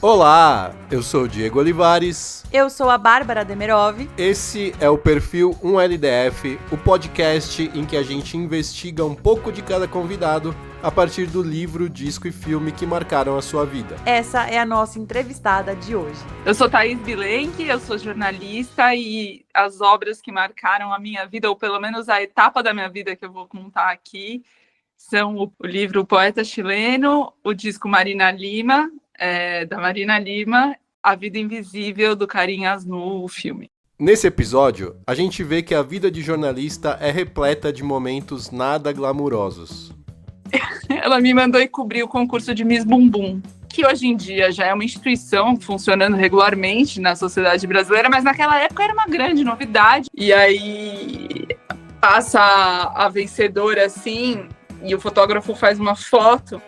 Olá, eu sou o Diego Olivares. Eu sou a Bárbara Demerov. Esse é o Perfil 1LDF, o podcast em que a gente investiga um pouco de cada convidado a partir do livro, disco e filme que marcaram a sua vida. Essa é a nossa entrevistada de hoje. Eu sou Thaís Bilenque, eu sou jornalista e as obras que marcaram a minha vida, ou pelo menos a etapa da minha vida que eu vou contar aqui, são o livro O Poeta Chileno, o disco Marina Lima, da Marina Lima, A Vida Invisível, do Karim Asnun, o filme. Nesse episódio, a gente vê que a vida de jornalista é repleta de momentos nada glamurosos. Ela me mandou ir cobrir o concurso de Miss Bumbum, que hoje em dia já é uma instituição funcionando regularmente na sociedade brasileira, mas naquela época era uma grande novidade. E aí passa a vencedora assim, e o fotógrafo faz uma foto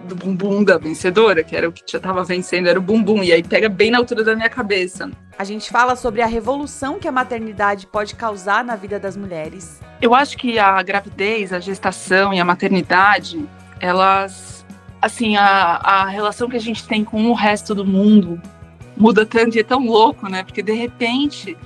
do bumbum da vencedora, que era o que já estava vencendo, era o bumbum, e aí pega bem na altura da minha cabeça. A gente fala sobre a revolução que a maternidade pode causar na vida das mulheres. Eu acho que a gravidez, a gestação e a maternidade, elas, assim, a relação que a gente tem com o resto do mundo muda tanto e é tão louco, né? Porque, de repente,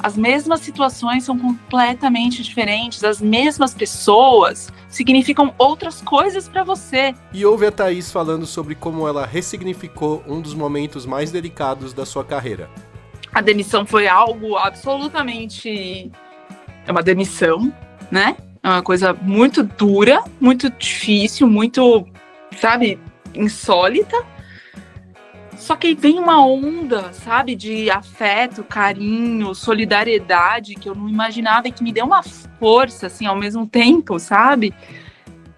as mesmas situações são completamente diferentes, as mesmas pessoas significam outras coisas para você. E ouve a Thaís falando sobre como ela ressignificou um dos momentos mais delicados da sua carreira. A demissão foi algo absolutamente... É uma demissão, né? É uma coisa muito dura, muito difícil, muito, sabe, insólita. Só que vem uma onda, sabe, de afeto, carinho, solidariedade, que eu não imaginava e que me deu uma força, assim, ao mesmo tempo, sabe?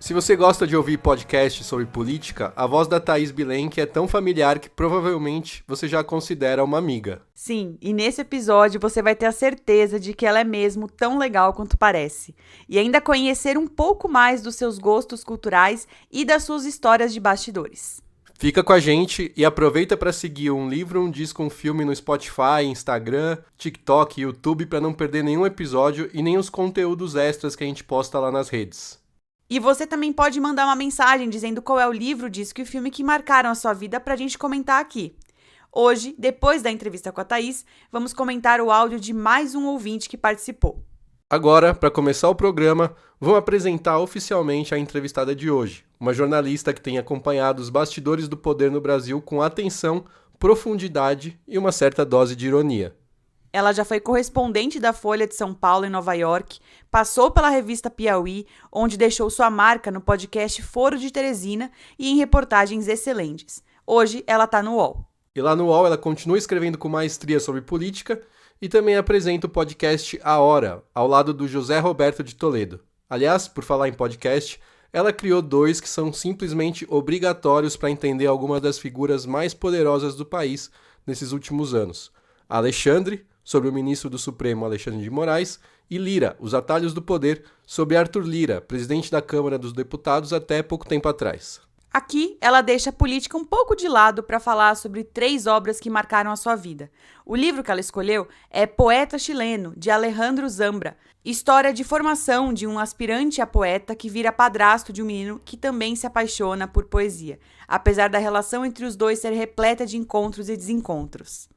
Se você gosta de ouvir podcasts sobre política, a voz da Thaís Bilenque é tão familiar que provavelmente você já a considera uma amiga. Sim, e nesse episódio você vai ter a certeza de que ela é mesmo tão legal quanto parece. E ainda conhecer um pouco mais dos seus gostos culturais e das suas histórias de bastidores. Fica com a gente e aproveita para seguir um livro, um disco, um filme no Spotify, Instagram, TikTok e YouTube para não perder nenhum episódio e nem os conteúdos extras que a gente posta lá nas redes. E você também pode mandar uma mensagem dizendo qual é o livro, disco e filme que marcaram a sua vida pra gente comentar aqui. Hoje, depois da entrevista com a Thaís, vamos comentar o áudio de mais um ouvinte que participou. Agora, para começar o programa, vamos apresentar oficialmente a entrevistada de hoje, uma jornalista que tem acompanhado os bastidores do poder no Brasil com atenção, profundidade e uma certa dose de ironia. Ela já foi correspondente da Folha de São Paulo em Nova York, passou pela revista Piauí, onde deixou sua marca no podcast Foro de Teresina e em reportagens excelentes. Hoje ela está no UOL. E lá no UOL ela continua escrevendo com maestria sobre política e também apresenta o podcast A Hora, ao lado do José Roberto de Toledo. Aliás, por falar em podcast, ela criou dois que são simplesmente obrigatórios para entender algumas das figuras mais poderosas do país nesses últimos anos. Alexandre, sobre o ministro do Supremo Alexandre de Moraes, e Lira, Os Atalhos do Poder, sobre Arthur Lira, presidente da Câmara dos Deputados até pouco tempo atrás. Aqui, ela deixa a política um pouco de lado para falar sobre 3 obras que marcaram a sua vida. O livro que ela escolheu é Poeta Chileno, de Alejandro Zambra, história de formação de um aspirante a poeta que vira padrasto de um menino que também se apaixona por poesia, apesar da relação entre os dois ser repleta de encontros e desencontros.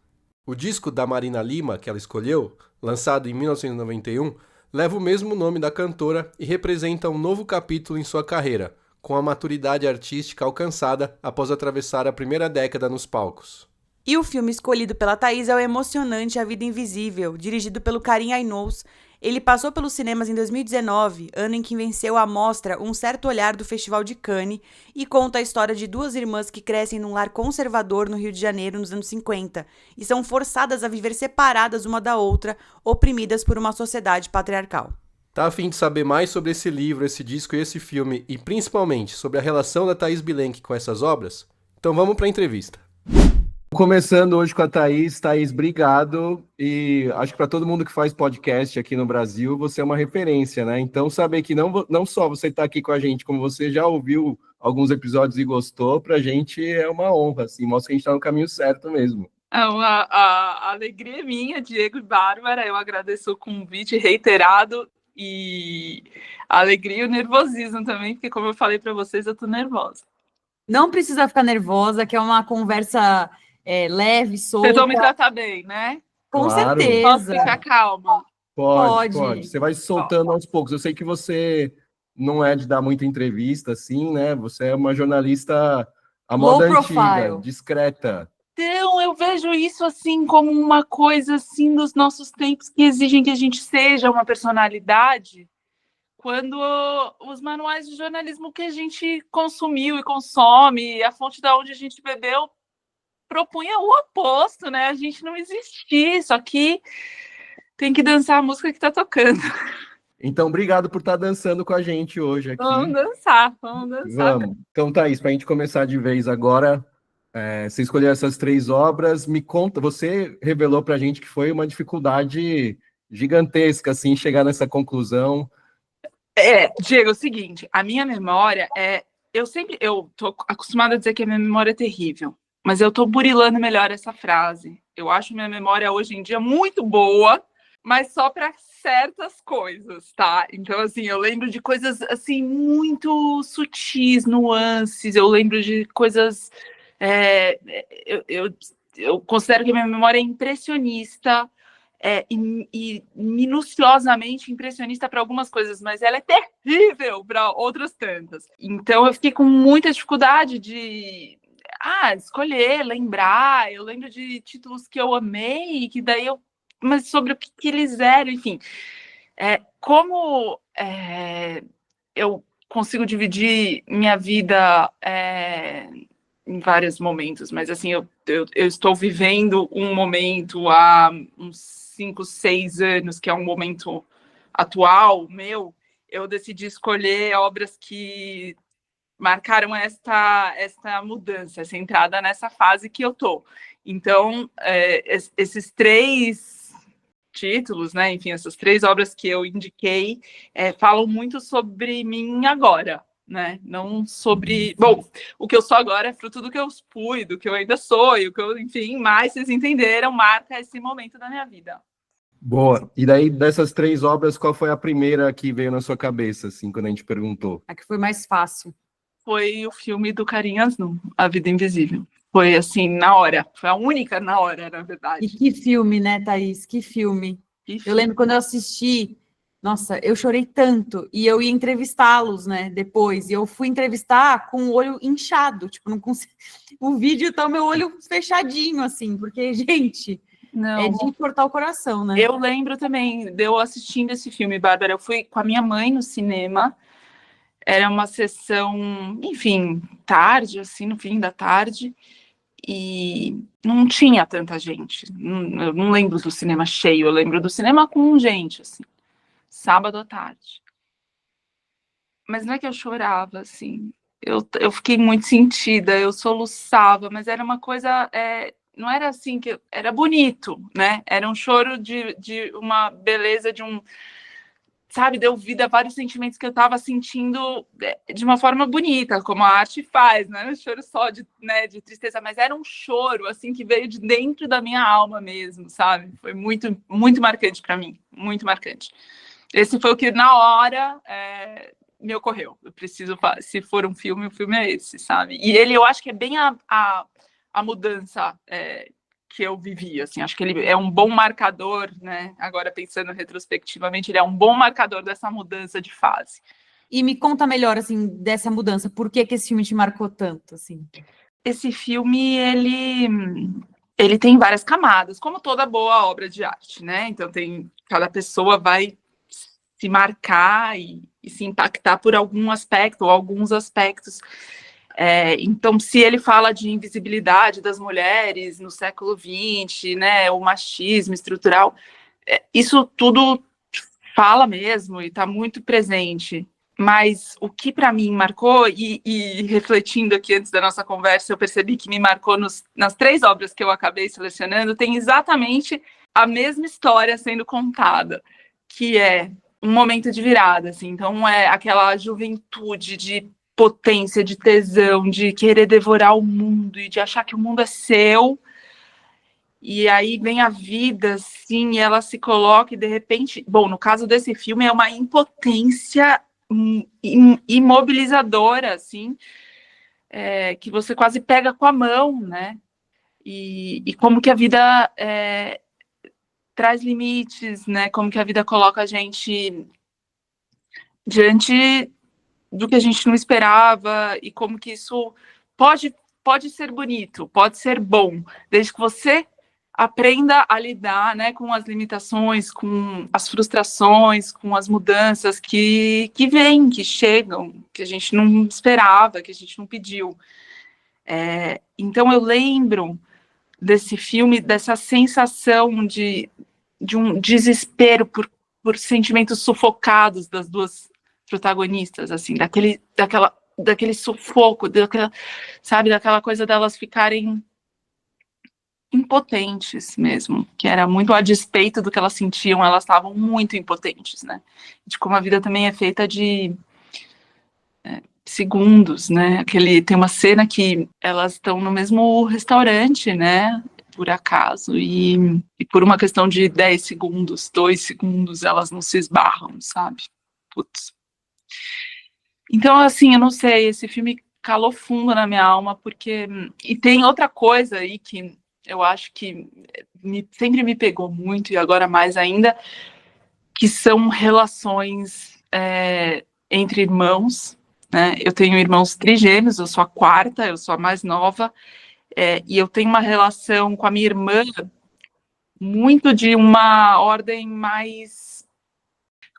O disco da Marina Lima, que ela escolheu, lançado em 1991, leva o mesmo nome da cantora e representa um novo capítulo em sua carreira, com a maturidade artística alcançada após atravessar a primeira década nos palcos. E o filme escolhido pela Thaís é o emocionante A Vida Invisível, dirigido pelo Karim Ainous. Ele passou pelos cinemas em 2019, ano em que venceu a mostra Um Certo Olhar do Festival de Cannes, e conta a história de 2 irmãs que crescem num lar conservador no Rio de Janeiro nos anos 50 e são forçadas a viver separadas uma da outra, oprimidas por uma sociedade patriarcal. Tá a fim de saber mais sobre esse livro, esse disco e esse filme, e principalmente sobre a relação da Thaís Bilenque com essas obras? Então vamos para a entrevista. Começando hoje com a Thaís. Thaís, obrigado. E acho que para todo mundo que faz podcast aqui no Brasil, você é uma referência, né? Então saber que não só você está aqui com a gente, como você já ouviu alguns episódios e gostou, para a gente é uma honra, assim, mostra que a gente está no caminho certo mesmo. A alegria é minha, Diego e Bárbara. Eu agradeço o convite reiterado e a alegria e o nervosismo também, porque como eu falei para vocês, eu tô nervosa. Não precisa ficar nervosa, que é uma conversa leve, solta. Vocês vão me tratar bem, né? Com Claro. Posso certeza. ficar calma? Pode. Você vai se soltando aos poucos. Eu sei que você não é de dar muita entrevista, assim, né? Você é uma jornalista à moda Low antiga, profile. discreta. Então, eu vejo isso assim como uma coisa assim dos nossos tempos que exigem que a gente seja uma personalidade, quando os manuais de jornalismo que a gente consumiu e consome, a fonte da onde a gente bebeu, propunha o oposto, né? A gente não existir, só que tem que dançar a música que tá tocando. Então, obrigado por estar dançando com a gente hoje aqui. Vamos dançar, vamos dançar. Vamos. Então, Thaís, para a gente começar de vez agora, você escolheu essas 3 obras, me conta, você revelou para a gente que foi uma dificuldade gigantesca, assim, chegar nessa conclusão. Diego, é o seguinte, a minha memória eu tô acostumada a dizer que a minha memória é terrível, mas eu tô burilando melhor essa frase. Eu acho minha memória hoje em dia muito boa, mas só para certas coisas, tá? Então, assim, eu lembro de coisas, assim, muito sutis, nuances, eu lembro de coisas... eu considero que a minha memória é impressionista, e minuciosamente impressionista para algumas coisas, mas ela é terrível para outras tantas. Então, eu fiquei com muita dificuldade de... escolher, lembrar. Eu lembro de títulos que eu amei, que daí mas sobre o que eles eram, enfim. Como eu consigo dividir minha vida em vários momentos, mas assim, eu estou vivendo um momento há uns 5, 6 anos, que é um momento atual meu. Eu decidi escolher obras que marcaram esta mudança, essa entrada nessa fase que eu tô. Então, esses 3 títulos, né? Enfim, essas 3 obras que eu indiquei falam muito sobre mim agora, né? Não sobre... Bom, o que eu sou agora é fruto do que eu fui, do que eu ainda sou, e o que eu, enfim, mais vocês entenderam, marca esse momento da minha vida. Boa. E daí, dessas 3 obras, qual foi a primeira que veio na sua cabeça, assim, quando a gente perguntou? A que foi mais fácil. Foi o filme do Carinhas Nu, A Vida Invisível. Foi assim, na hora. Foi a única na hora, na verdade. E que filme, né, Thaís? Que filme. Eu lembro quando eu assisti, nossa, eu chorei tanto. E eu ia entrevistá-los, né, depois. E eu fui entrevistar com o olho inchado. Tipo, não consigo... O vídeo tá o meu olho fechadinho, assim. Porque, gente, é de cortar o coração, né? Eu lembro também de eu assistindo esse filme, Bárbara. Eu fui com a minha mãe no cinema. Era uma sessão, enfim, tarde, assim, no fim da tarde. E não tinha tanta gente. Eu não lembro do cinema cheio, eu lembro do cinema com gente, assim, sábado à tarde. Mas não é que eu chorava, assim, eu fiquei muito sentida, eu soluçava, mas era uma coisa, não era assim, era bonito, né? Era um choro de uma beleza, de um... Sabe, deu vida a vários sentimentos que eu estava sentindo de uma forma bonita, como a arte faz, não era um choro só de tristeza, mas era um choro, assim, que veio de dentro da minha alma mesmo, sabe? Foi muito, muito marcante para mim, muito marcante. Esse foi o que, na hora, me ocorreu. Eu preciso, se for um filme, o filme é esse, sabe? E ele, eu acho que é bem a mudança que eu vivi, assim, acho que ele é um bom marcador, né, agora pensando retrospectivamente, ele é um bom marcador dessa mudança de fase. E me conta melhor, assim, dessa mudança, por que esse filme te marcou tanto, assim? Esse filme, ele tem várias camadas, como toda boa obra de arte, né, então cada pessoa vai se marcar e se impactar por algum aspecto, ou alguns aspectos. Então, se ele fala de invisibilidade das mulheres no século XX, né, o machismo estrutural, isso tudo fala mesmo e está muito presente. Mas o que para mim marcou, e refletindo aqui antes da nossa conversa, eu percebi que me marcou nas 3 obras que eu acabei selecionando, tem exatamente a mesma história sendo contada, que é um momento de virada, assim. Então, é aquela juventude de potência, de tesão, de querer devorar o mundo e de achar que o mundo é seu. E aí vem a vida, assim, e ela se coloca e de repente... Bom, no caso desse filme, é uma impotência imobilizadora, assim. que você quase pega com a mão, né? E como que a vida traz limites, né? Como que a vida coloca a gente diante do que a gente não esperava e como que isso pode ser bonito, pode ser bom, desde que você aprenda a lidar, né, com as limitações, com as frustrações, com as mudanças que vêm, que chegam, que a gente não esperava, que a gente não pediu. Então eu lembro desse filme, dessa sensação de um desespero por sentimentos sufocados das duas protagonistas, assim, daquele sufoco, sabe, daquela coisa delas ficarem impotentes mesmo, que era muito a despeito do que elas sentiam, elas estavam muito impotentes, né, de como a vida também é feita de segundos, né, tem uma cena que elas estão no mesmo restaurante, né, por acaso, e por uma questão de 10 segundos, 2 segundos, elas não se esbarram, sabe, putz. Então, assim, eu não sei, esse filme calou fundo na minha alma, porque... E tem outra coisa aí que eu acho que sempre me pegou muito, e agora mais ainda, que são relações entre irmãos, né? Eu tenho irmãos trigêmeos, eu sou a quarta, eu sou a mais nova, e eu tenho uma relação com a minha irmã muito de uma ordem mais...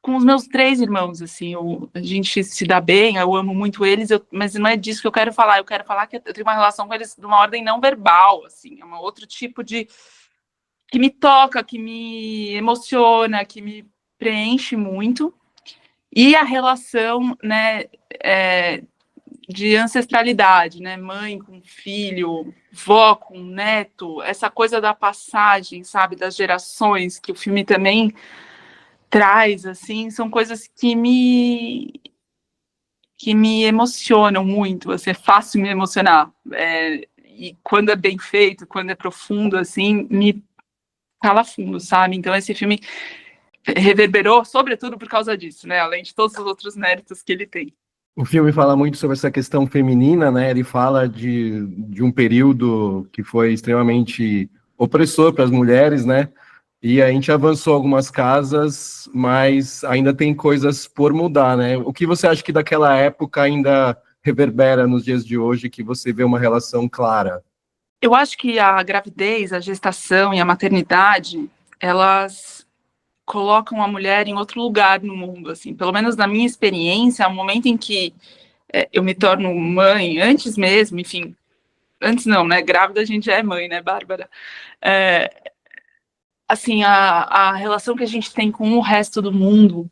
com os meus 3 irmãos, assim, a gente se dá bem, eu amo muito eles, mas não é disso que eu quero falar que eu tenho uma relação com eles de uma ordem não verbal, assim, é um outro tipo de... que me toca, que me emociona, que me preenche muito, e a relação, né, de ancestralidade, né, mãe com filho, vó com neto, essa coisa da passagem, sabe, das gerações, que o filme também traz, assim, são coisas que me emocionam muito, assim, é fácil me emocionar, e quando é bem feito, quando é profundo, assim, me cala fundo, sabe, então esse filme reverberou, sobretudo por causa disso, né, além de todos os outros méritos que ele tem. O filme fala muito sobre essa questão feminina, né, ele fala de um período que foi extremamente opressor para as mulheres, né, e a gente avançou algumas casas, mas ainda tem coisas por mudar, né? O que você acha que daquela época ainda reverbera nos dias de hoje, que você vê uma relação clara? Eu acho que a gravidez, a gestação e a maternidade, elas colocam a mulher em outro lugar no mundo, assim, pelo menos na minha experiência, o momento em que eu me torno mãe, antes mesmo, enfim, antes não, né? Grávida a gente já é mãe, né, Bárbara? Assim, a relação que a gente tem com o resto do mundo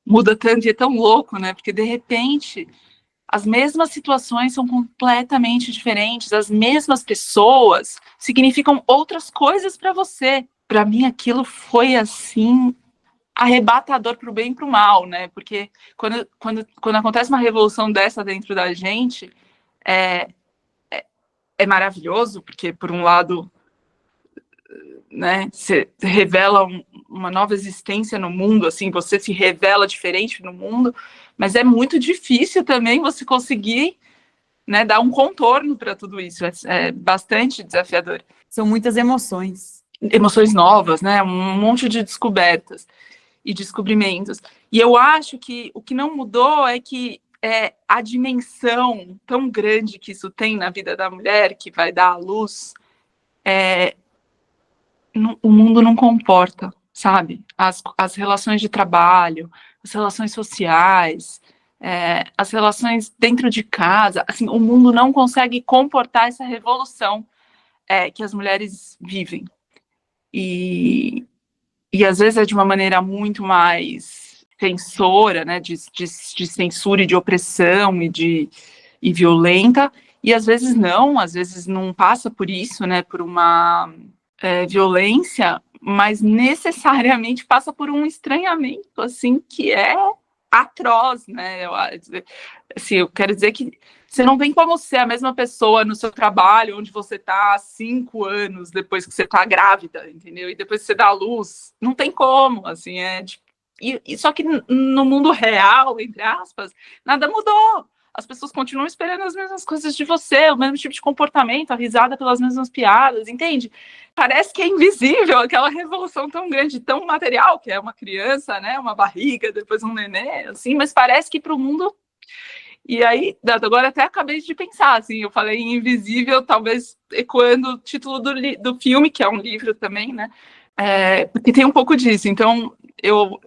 muda tanto e é tão louco, né? Porque, de repente, as mesmas situações são completamente diferentes, as mesmas pessoas significam outras coisas para você. Para mim, aquilo foi, assim, arrebatador para o bem e para o mal, né? Porque quando acontece uma revolução dessa dentro da gente, é maravilhoso, porque, por um lado, né, você revela uma nova existência no mundo, assim, você se revela diferente no mundo, mas é muito difícil também você conseguir, né, dar um contorno para tudo isso, é bastante desafiador. São muitas emoções. Emoções novas, né, um monte de descobertas e descobrimentos. E eu acho que o que não mudou é que a dimensão tão grande que isso tem na vida da mulher, que vai dar à luz, o mundo não comporta, sabe? As relações de trabalho, as relações sociais, as relações dentro de casa, assim, o mundo não consegue comportar essa revolução que as mulheres vivem. E às vezes é de uma maneira muito mais censora, né, de censura e de opressão e violenta, e às vezes não passa por isso, né, por uma violência, mas necessariamente passa por um estranhamento, assim, que é atroz, né, eu quero dizer que você não tem como ser a mesma pessoa no seu trabalho, onde você está há 5 anos depois que você está grávida, entendeu? E depois que você dá à luz, não tem como, assim, só que no mundo real, entre aspas, nada mudou. as pessoas continuam esperando as mesmas coisas de você, o mesmo tipo de comportamento, a risada pelas mesmas piadas, entende? Parece que é invisível aquela revolução tão grande, tão material, que é uma criança, né, uma barriga, depois um nenê, assim, mas parece que para o mundo... E aí, agora até acabei de pensar, assim, eu falei invisível, talvez ecoando o título do filme, que é um livro também, né, porque tem um pouco disso, então eu...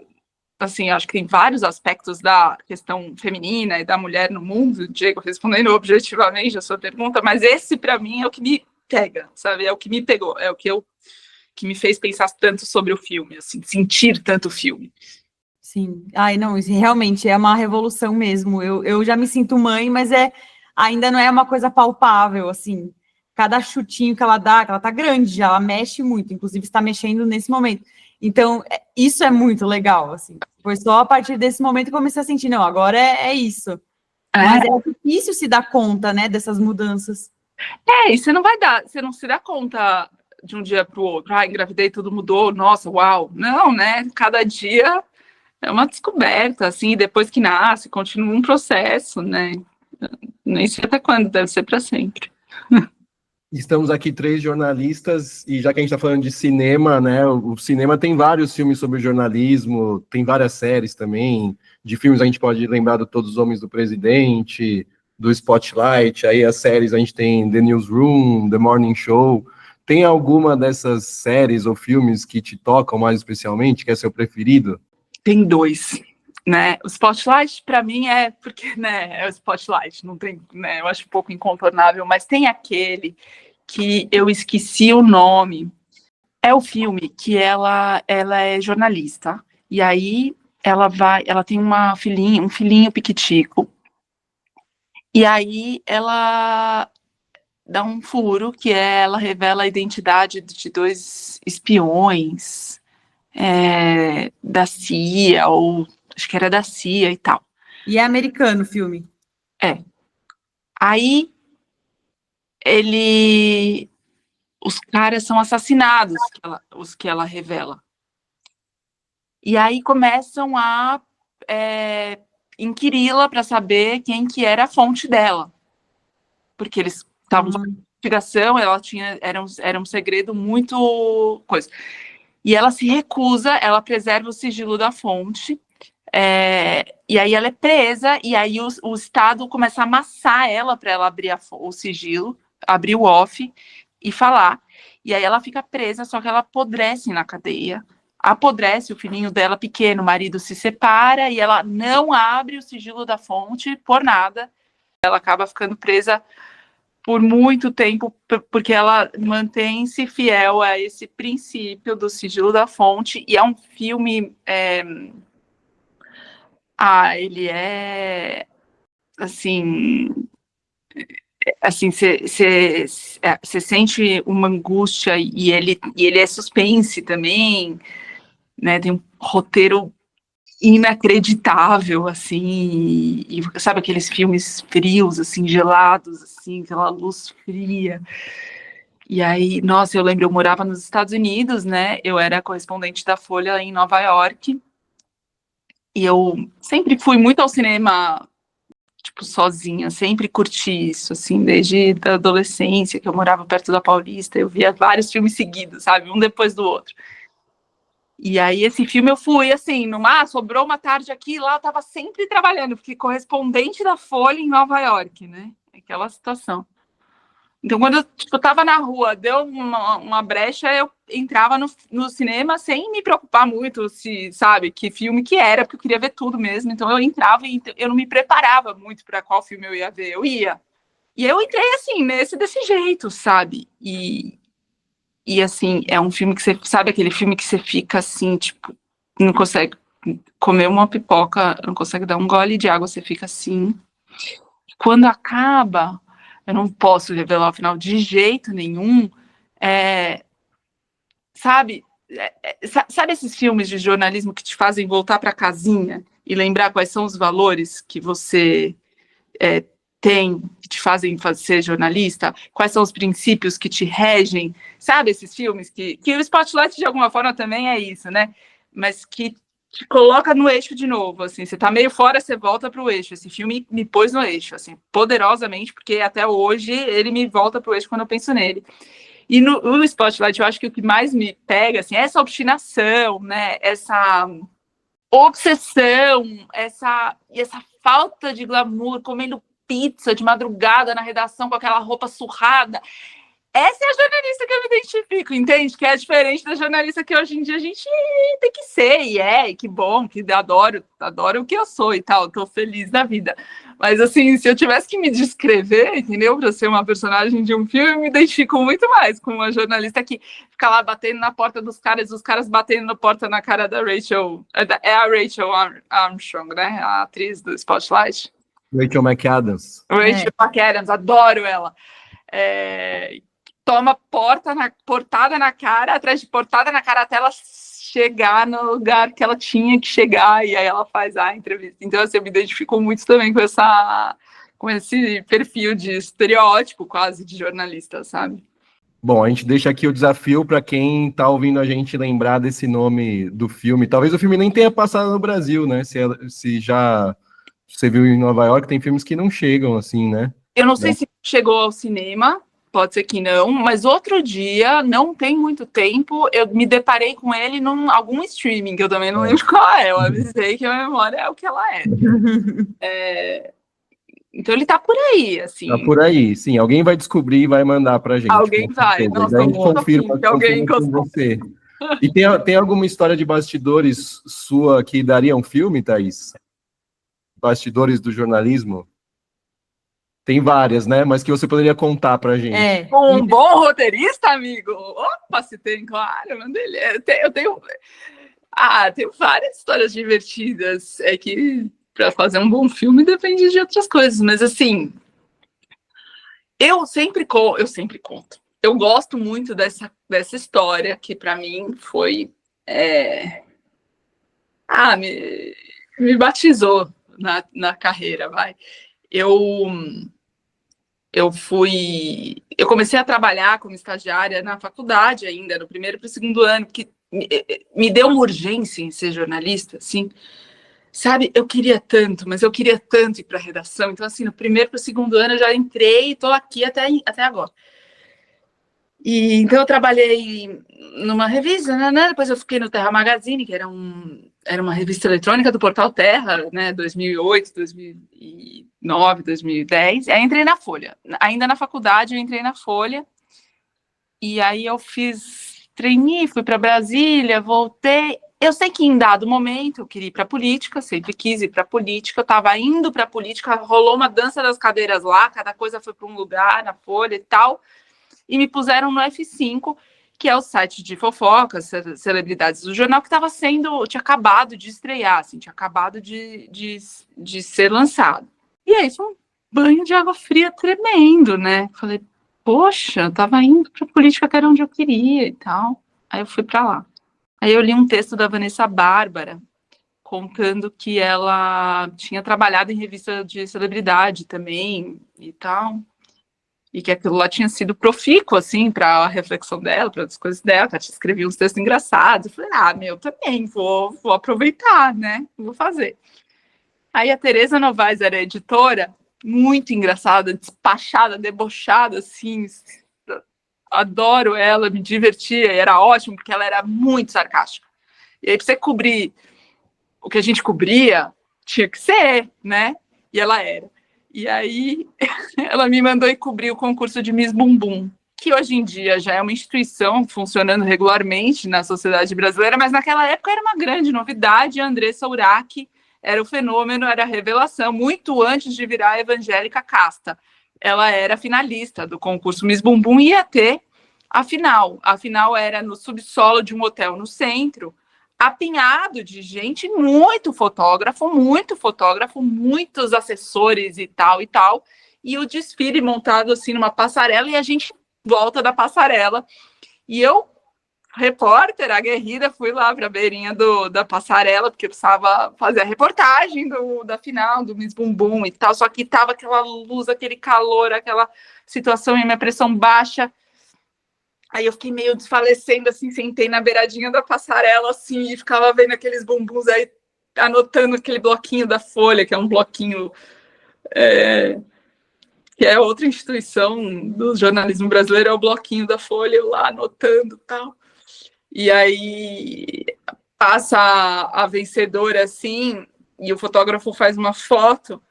assim, acho que tem vários aspectos da questão feminina e da mulher no mundo, Diego, respondendo objetivamente a sua pergunta, mas esse, para mim, é o que me pega, sabe? É o que me pegou, é o que me fez pensar tanto sobre o filme, assim, sentir tanto o filme. Sim. Ai, não, isso realmente é uma revolução mesmo. Eu já me sinto mãe, mas ainda não é uma coisa palpável, assim. Cada chutinho que ela dá, que ela tá grande já, ela mexe muito, inclusive está mexendo nesse momento. Então, isso é muito legal, assim. Foi só a partir desse momento que eu comecei a sentir, não, agora é isso. Mas é difícil se dar conta, né, dessas mudanças. E você não se dá conta de um dia para o outro, engravidei, tudo mudou, nossa, uau. Não, né, cada dia é uma descoberta, assim, depois que nasce, continua um processo, né, nem sei até quando, deve ser para sempre. Estamos aqui 3 jornalistas, e já que a gente está falando de cinema, né, o cinema tem vários filmes sobre jornalismo, tem várias séries também, de filmes a gente pode lembrar do Todos os Homens do Presidente, do Spotlight, aí as séries a gente tem The Newsroom, The Morning Show. Tem alguma dessas séries ou filmes que te tocam mais especialmente, que é seu preferido? Tem 2, né, o Spotlight para mim porque, né, é o Spotlight, não tem, né, eu acho um pouco incontornável, mas tem aquele que eu esqueci o nome, é o filme que ela é jornalista, e aí ela tem um filhinho piquitico, e aí ela dá um furo, que ela revela a identidade de 2 espiões, da CIA, ou acho que era da CIA e tal. E é americano o filme. Aí os caras são assassinados, os que ela revela. E aí começam a inquiri-la para saber quem que era a fonte dela. Porque eles estavam de investigação, era um segredo muito coisa. E ela se recusa, ela preserva o sigilo da fonte, e aí ela é presa, e aí o Estado começa a amassar ela para ela abrir o sigilo, abrir o off e falar. E aí ela fica presa, só que ela apodrece na cadeia, apodrece, o filhinho dela pequeno, o marido se separa, e ela não abre o sigilo da fonte por nada. Ela acaba ficando presa por muito tempo, porque ela mantém-se fiel a esse princípio do sigilo da fonte, e é um filme... ele é... assim, você sente uma angústia, e ele é suspense também, né? Tem um roteiro inacreditável, assim, e sabe aqueles filmes frios, assim, gelados, assim, aquela luz fria. E aí, nossa, eu lembro, eu morava nos Estados Unidos, né? Eu era correspondente da Folha em Nova York, e eu sempre fui muito ao cinema, tipo, sozinha, sempre curti isso, assim, desde a adolescência, que eu morava perto da Paulista, eu via vários filmes seguidos, sabe, um depois do outro. E aí, esse filme eu fui, assim, sobrou uma tarde aqui, lá eu tava sempre trabalhando, porque correspondente da Folha em Nova York, né, aquela situação. Então, quando eu tava na rua, deu uma brecha, eu entrava no cinema sem me preocupar muito, sabe, que filme que era, porque eu queria ver tudo mesmo. Então, eu entrava e eu não me preparava muito para qual filme eu ia ver, eu ia. E eu entrei, assim, desse jeito, sabe? E, assim, é um filme que você, sabe, aquele filme que você fica, assim, tipo, não consegue comer uma pipoca, não consegue dar um gole de água, você fica assim. Quando acaba... eu não posso revelar o final de jeito nenhum, sabe esses filmes de jornalismo que te fazem voltar para a casinha e lembrar quais são os valores que você tem, que te fazem ser jornalista, quais são os princípios que te regem, sabe esses filmes que o Spotlight de alguma forma também é isso, né, mas que te coloca no eixo de novo, assim, você tá meio fora, você volta pro eixo. Esse filme me pôs no eixo, assim, poderosamente, porque até hoje ele me volta pro eixo quando eu penso nele. E no Spotlight, eu acho que o que mais me pega, assim, é essa obstinação, né, essa obsessão, essa falta de glamour, comendo pizza de madrugada na redação com aquela roupa surrada. Essa é a jornalista que eu me identifico, entende? Que é diferente da jornalista que hoje em dia a gente tem que ser, e que bom, que adoro o que eu sou e tal, tô feliz da vida. Mas assim, se eu tivesse que me descrever, entendeu? Para ser uma personagem de um filme, eu me identifico muito mais com uma jornalista que fica lá batendo na porta dos caras, os caras batendo na porta na cara da Rachel, é a Rachel Armstrong, né? A atriz do Spotlight. Rachel McAdams. Rachel McAdams, adoro ela. Toma portada na cara, atrás de portada na cara, até ela chegar no lugar que ela tinha que chegar, e aí ela faz a entrevista. Então, assim, eu me identifico muito também com esse perfil de estereótipo quase de jornalista, sabe? Bom, a gente deixa aqui o desafio para quem está ouvindo a gente lembrar desse nome do filme. Talvez o filme nem tenha passado no Brasil, né? Se já você viu em Nova York, tem filmes que não chegam assim, né? Eu não sei se chegou ao cinema, pode ser que não, mas outro dia, não tem muito tempo, eu me deparei com ele em algum streaming, que eu também não lembro qual é, eu avisei que a memória é o que ela é. Então ele tá por aí, assim. Tá por aí, sim. Alguém vai descobrir e vai mandar pra gente. Alguém vai. Nossa, a gente confirma que alguém com você. E tem alguma história de bastidores sua que daria um filme, Thaís? Bastidores do jornalismo? Tem várias, né? Mas que você poderia contar pra gente. Um bom roteirista, amigo? Opa, se tem, claro. Eu tenho várias histórias divertidas. É que para fazer um bom filme depende de outras coisas. Mas, assim, eu sempre conto. Eu gosto muito dessa história, que para mim foi... me batizou na carreira, vai. Eu comecei a trabalhar como estagiária na faculdade ainda, no primeiro para o segundo ano, que me deu uma urgência em ser jornalista, assim, sabe? Eu queria tanto ir para a redação. Então, assim, no primeiro para o segundo ano eu já entrei e estou aqui até agora. E então eu trabalhei numa revista, né? Depois eu fiquei no Terra Magazine, que era uma revista eletrônica do Portal Terra, né? 2008, 2009, 2010. Aí entrei na Folha. Ainda na faculdade eu entrei na Folha. E aí eu fiz trainee, fui para Brasília, voltei. Eu sei que em dado momento eu queria ir para a política, sempre quis ir para a política. Eu estava indo para a política, rolou uma dança das cadeiras lá, cada coisa foi para um lugar na Folha e tal. E me puseram no F5, que é o site de fofocas, celebridades do jornal, que tinha acabado de estrear, assim, tinha acabado de ser lançado. E aí foi um banho de água fria tremendo, né? Falei, poxa, eu tava indo pra política, que era onde eu queria e tal. Aí eu fui para lá. Aí eu li um texto da Vanessa Bárbara, contando que ela tinha trabalhado em revista de celebridade também e tal. E que aquilo lá tinha sido profícuo, assim, para a reflexão dela, para as coisas dela, que ela tinha escrevido uns textos engraçados. Eu falei, também vou aproveitar, né? Vou fazer. Aí a Tereza Novaes era editora, muito engraçada, despachada, debochada, assim. Adoro ela, me divertia, era ótimo, porque ela era muito sarcástica. E aí, para você cobrir o que a gente cobria, tinha que ser, né? E ela era. E aí, ela me mandou ir cobrir o concurso de Miss Bumbum, que hoje em dia já é uma instituição funcionando regularmente na sociedade brasileira, mas naquela época era uma grande novidade. A Andressa Urach era o fenômeno, era a revelação, muito antes de virar a evangélica casta. Ela era finalista do concurso Miss Bumbum e ia ter a final. A final era no subsolo de um hotel no centro, apinhado de gente, muito fotógrafo, muitos assessores e tal, e o desfile montado assim numa passarela, e a gente volta da passarela, e eu, repórter, aguerrida, fui lá para a beirinha da passarela, porque eu precisava fazer a reportagem da final, do Miss Bumbum e tal, só que tava aquela luz, aquele calor, aquela situação e minha pressão baixa. Aí eu fiquei meio desfalecendo, assim, sentei na beiradinha da passarela, assim, e ficava vendo aqueles bumbuns aí, anotando aquele bloquinho da Folha, que é um bloquinho que é outra instituição do jornalismo brasileiro, é o bloquinho da Folha, eu lá anotando e tal. E aí passa a vencedora, assim, e o fotógrafo faz uma foto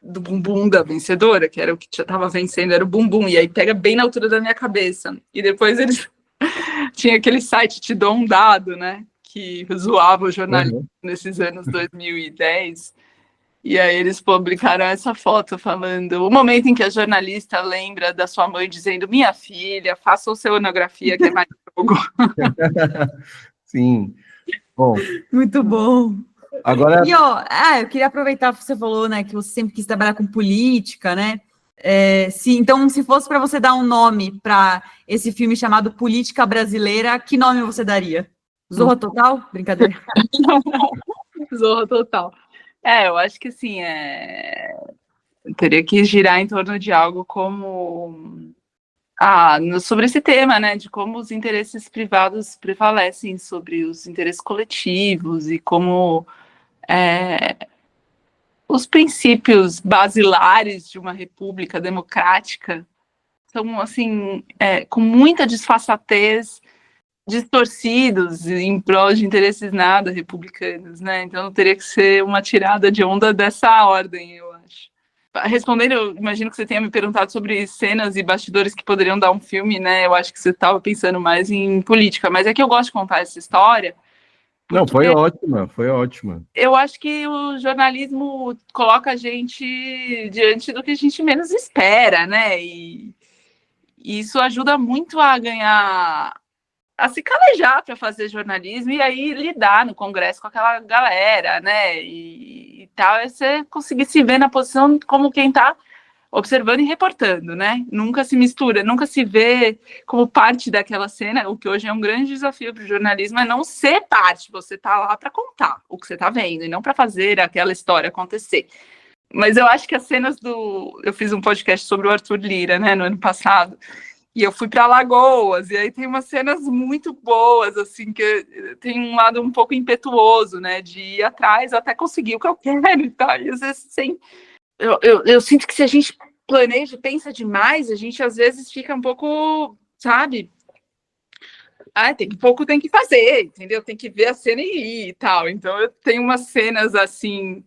do bumbum da vencedora, que era o que estava vencendo, era o bumbum, e aí pega bem na altura da minha cabeça. E depois eles tinha aquele site Te Dou um Dado, né, que zoava o jornalismo nesses anos 2010, e aí eles publicaram essa foto falando, o momento em que a jornalista lembra da sua mãe dizendo, minha filha, faça oceanografia que é mais jogo. Sim. Bom. Muito bom. Agora... E, ó, eu queria aproveitar que você falou, né, que você sempre quis trabalhar com política, né? Então, se fosse para você dar um nome para esse filme chamado Política Brasileira, que nome você daria? Zorra Total? Brincadeira. Zorra Total. Eu acho que assim, teria que girar em torno de algo como sobre esse tema, né, de como os interesses privados prevalecem sobre os interesses coletivos e como os princípios basilares de uma república democrática são, assim, com muita disfarçatez, distorcidos em prol de interesses nada republicanos, né? Então teria que ser uma tirada de onda dessa ordem, eu acho. Respondendo, eu imagino que você tenha me perguntado sobre cenas e bastidores que poderiam dar um filme, né? Eu acho que você estava pensando mais em política, mas é que eu gosto de contar essa história. Não, foi ótima, foi ótima. Eu acho que o jornalismo coloca a gente diante do que a gente menos espera, né? E isso ajuda muito a ganhar, a se calejar para fazer jornalismo e aí lidar no Congresso com aquela galera, né? E tal, é você conseguir se ver na posição como quem está observando e reportando, né? Nunca se mistura, nunca se vê como parte daquela cena, o que hoje é um grande desafio para o jornalismo é não ser parte, você tá lá para contar o que você está vendo e não para fazer aquela história acontecer. Mas eu acho que as cenas eu fiz um podcast sobre o Arthur Lira, né, no ano passado, e eu fui para Alagoas, e aí tem umas cenas muito boas, assim, que tem um lado um pouco impetuoso, né, de ir atrás até conseguir o que eu quero e tal, e às vezes, assim, eu sinto que se a gente planeja, pensa demais, a gente às vezes fica um pouco, sabe, tem que fazer, entendeu, tem que ver a cena e ir e tal, então eu tenho umas cenas, assim,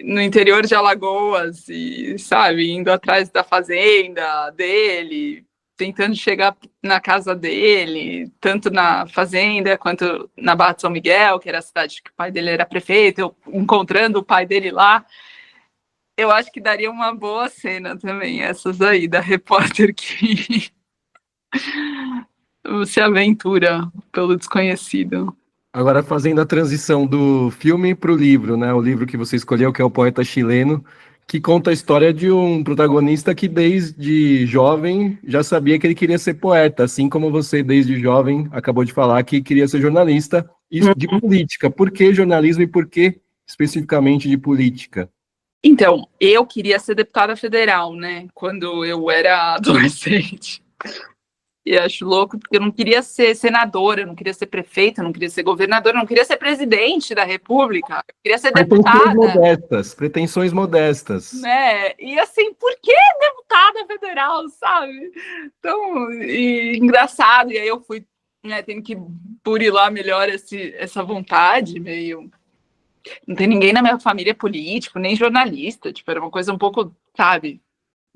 no interior de Alagoas, e, sabe, indo atrás da fazenda dele, tentando chegar na casa dele, tanto na fazenda quanto na Barra de São Miguel, que era a cidade que o pai dele era prefeito, eu encontrando o pai dele lá. Eu acho que daria uma boa cena também, essas aí, da repórter que se aventura pelo desconhecido. Agora, fazendo a transição do filme para o livro, né? O livro que você escolheu, que é O Poeta Chileno, que conta a história de um protagonista que desde jovem já sabia que ele queria ser poeta, assim como você desde jovem acabou de falar que queria ser jornalista e de política. Por que jornalismo e por que especificamente de política? Então, eu queria ser deputada federal, né? Quando eu era adolescente. E acho louco, porque eu não queria ser senadora, eu não queria ser prefeita, eu não queria ser governadora, eu não queria ser presidente da República, eu queria ser deputada. Pretensões modestas. Né? E assim, por que deputada federal, sabe? Então, engraçado, e aí eu fui, né, tendo que burilar melhor essa vontade, meio... Não tem ninguém na minha família político, nem jornalista, tipo, era uma coisa um pouco, sabe...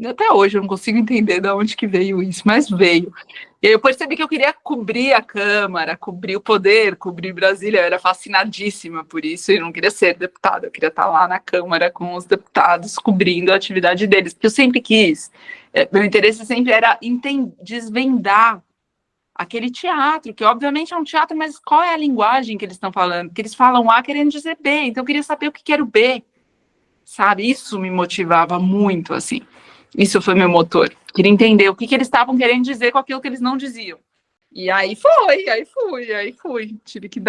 Até hoje eu não consigo entender de onde que veio isso, mas veio. E aí eu percebi que eu queria cobrir a Câmara, cobrir o poder, cobrir Brasília. Eu era fascinadíssima por isso e não queria ser deputada. Eu queria estar lá na Câmara com os deputados, cobrindo a atividade deles, porque eu sempre quis. Meu interesse sempre era desvendar aquele teatro, que obviamente é um teatro, mas qual é a linguagem que eles estão falando? Porque eles falam A querendo dizer B, então eu queria saber o que era o B, sabe? Isso me motivava muito, assim. Isso foi meu motor. Queria entender o que eles estavam querendo dizer com aquilo que eles não diziam. E aí fui. Tive que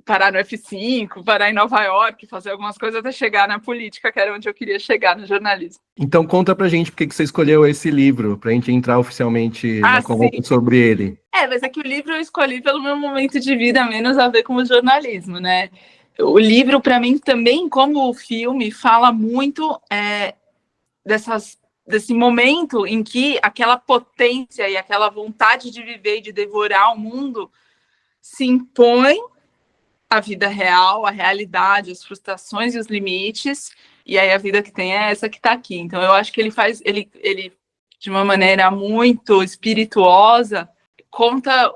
parar no F5, parar em Nova York, fazer algumas coisas até chegar na política, que era onde eu queria chegar, no jornalismo. Então conta pra gente por que você escolheu esse livro, pra gente entrar oficialmente na conversa sobre ele. Mas é que o livro eu escolhi pelo meu momento de vida, menos a ver com o jornalismo, né? O livro, para mim, também, como o filme, fala muito desse momento em que aquela potência e aquela vontade de viver e de devorar o mundo se impõe à vida real, à realidade, às frustrações e os limites, e aí a vida que tem é essa que está aqui. Então eu acho que ele de uma maneira muito espirituosa, conta,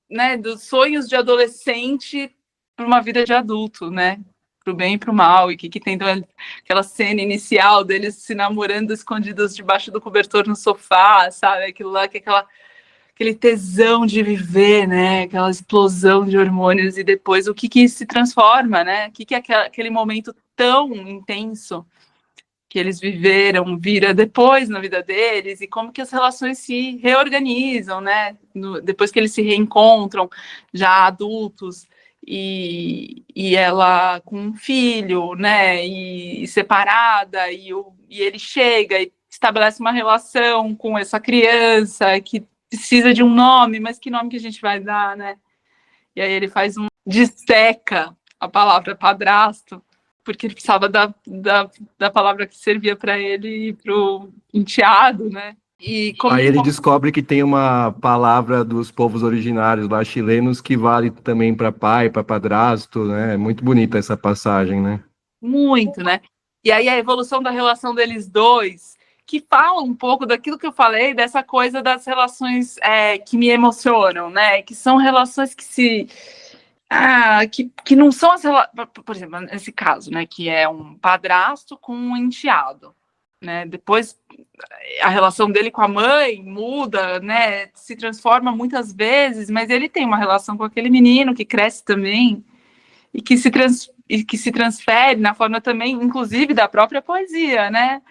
né, dos sonhos de adolescente para uma vida de adulto, né? Pro bem e pro mal, e que tem então, aquela cena inicial deles se namorando escondidos debaixo do cobertor no sofá, sabe? Aquilo lá, aquele tesão de viver, né? Aquela explosão de hormônios, e depois o que se transforma, né? O que é aquele momento tão intenso que eles viveram, vira depois na vida deles, e como que as relações se reorganizam, né? Depois que eles se reencontram, já adultos, e ela com um filho, né, e separada, e ele chega e estabelece uma relação com essa criança que precisa de um nome, mas que nome que a gente vai dar, né? E aí ele disseca a palavra padrasto, porque ele precisava da palavra que servia para ele e para o enteado, né? Aí ele descobre que tem uma palavra dos povos originários lá, chilenos, que vale também para pai, para padrasto, né? É muito bonita essa passagem, né? Muito, né? E aí a evolução da relação deles dois, que fala um pouco daquilo que eu falei, dessa coisa das relações que me emocionam, né? Que são relações que não são as relações, por exemplo, nesse caso, né? Que é um padrasto com um enteado, né? Depois a relação dele com a mãe muda, né? Se transforma muitas vezes, mas ele tem uma relação com aquele menino que cresce também e que se transfere na forma também, inclusive, da própria poesia, né?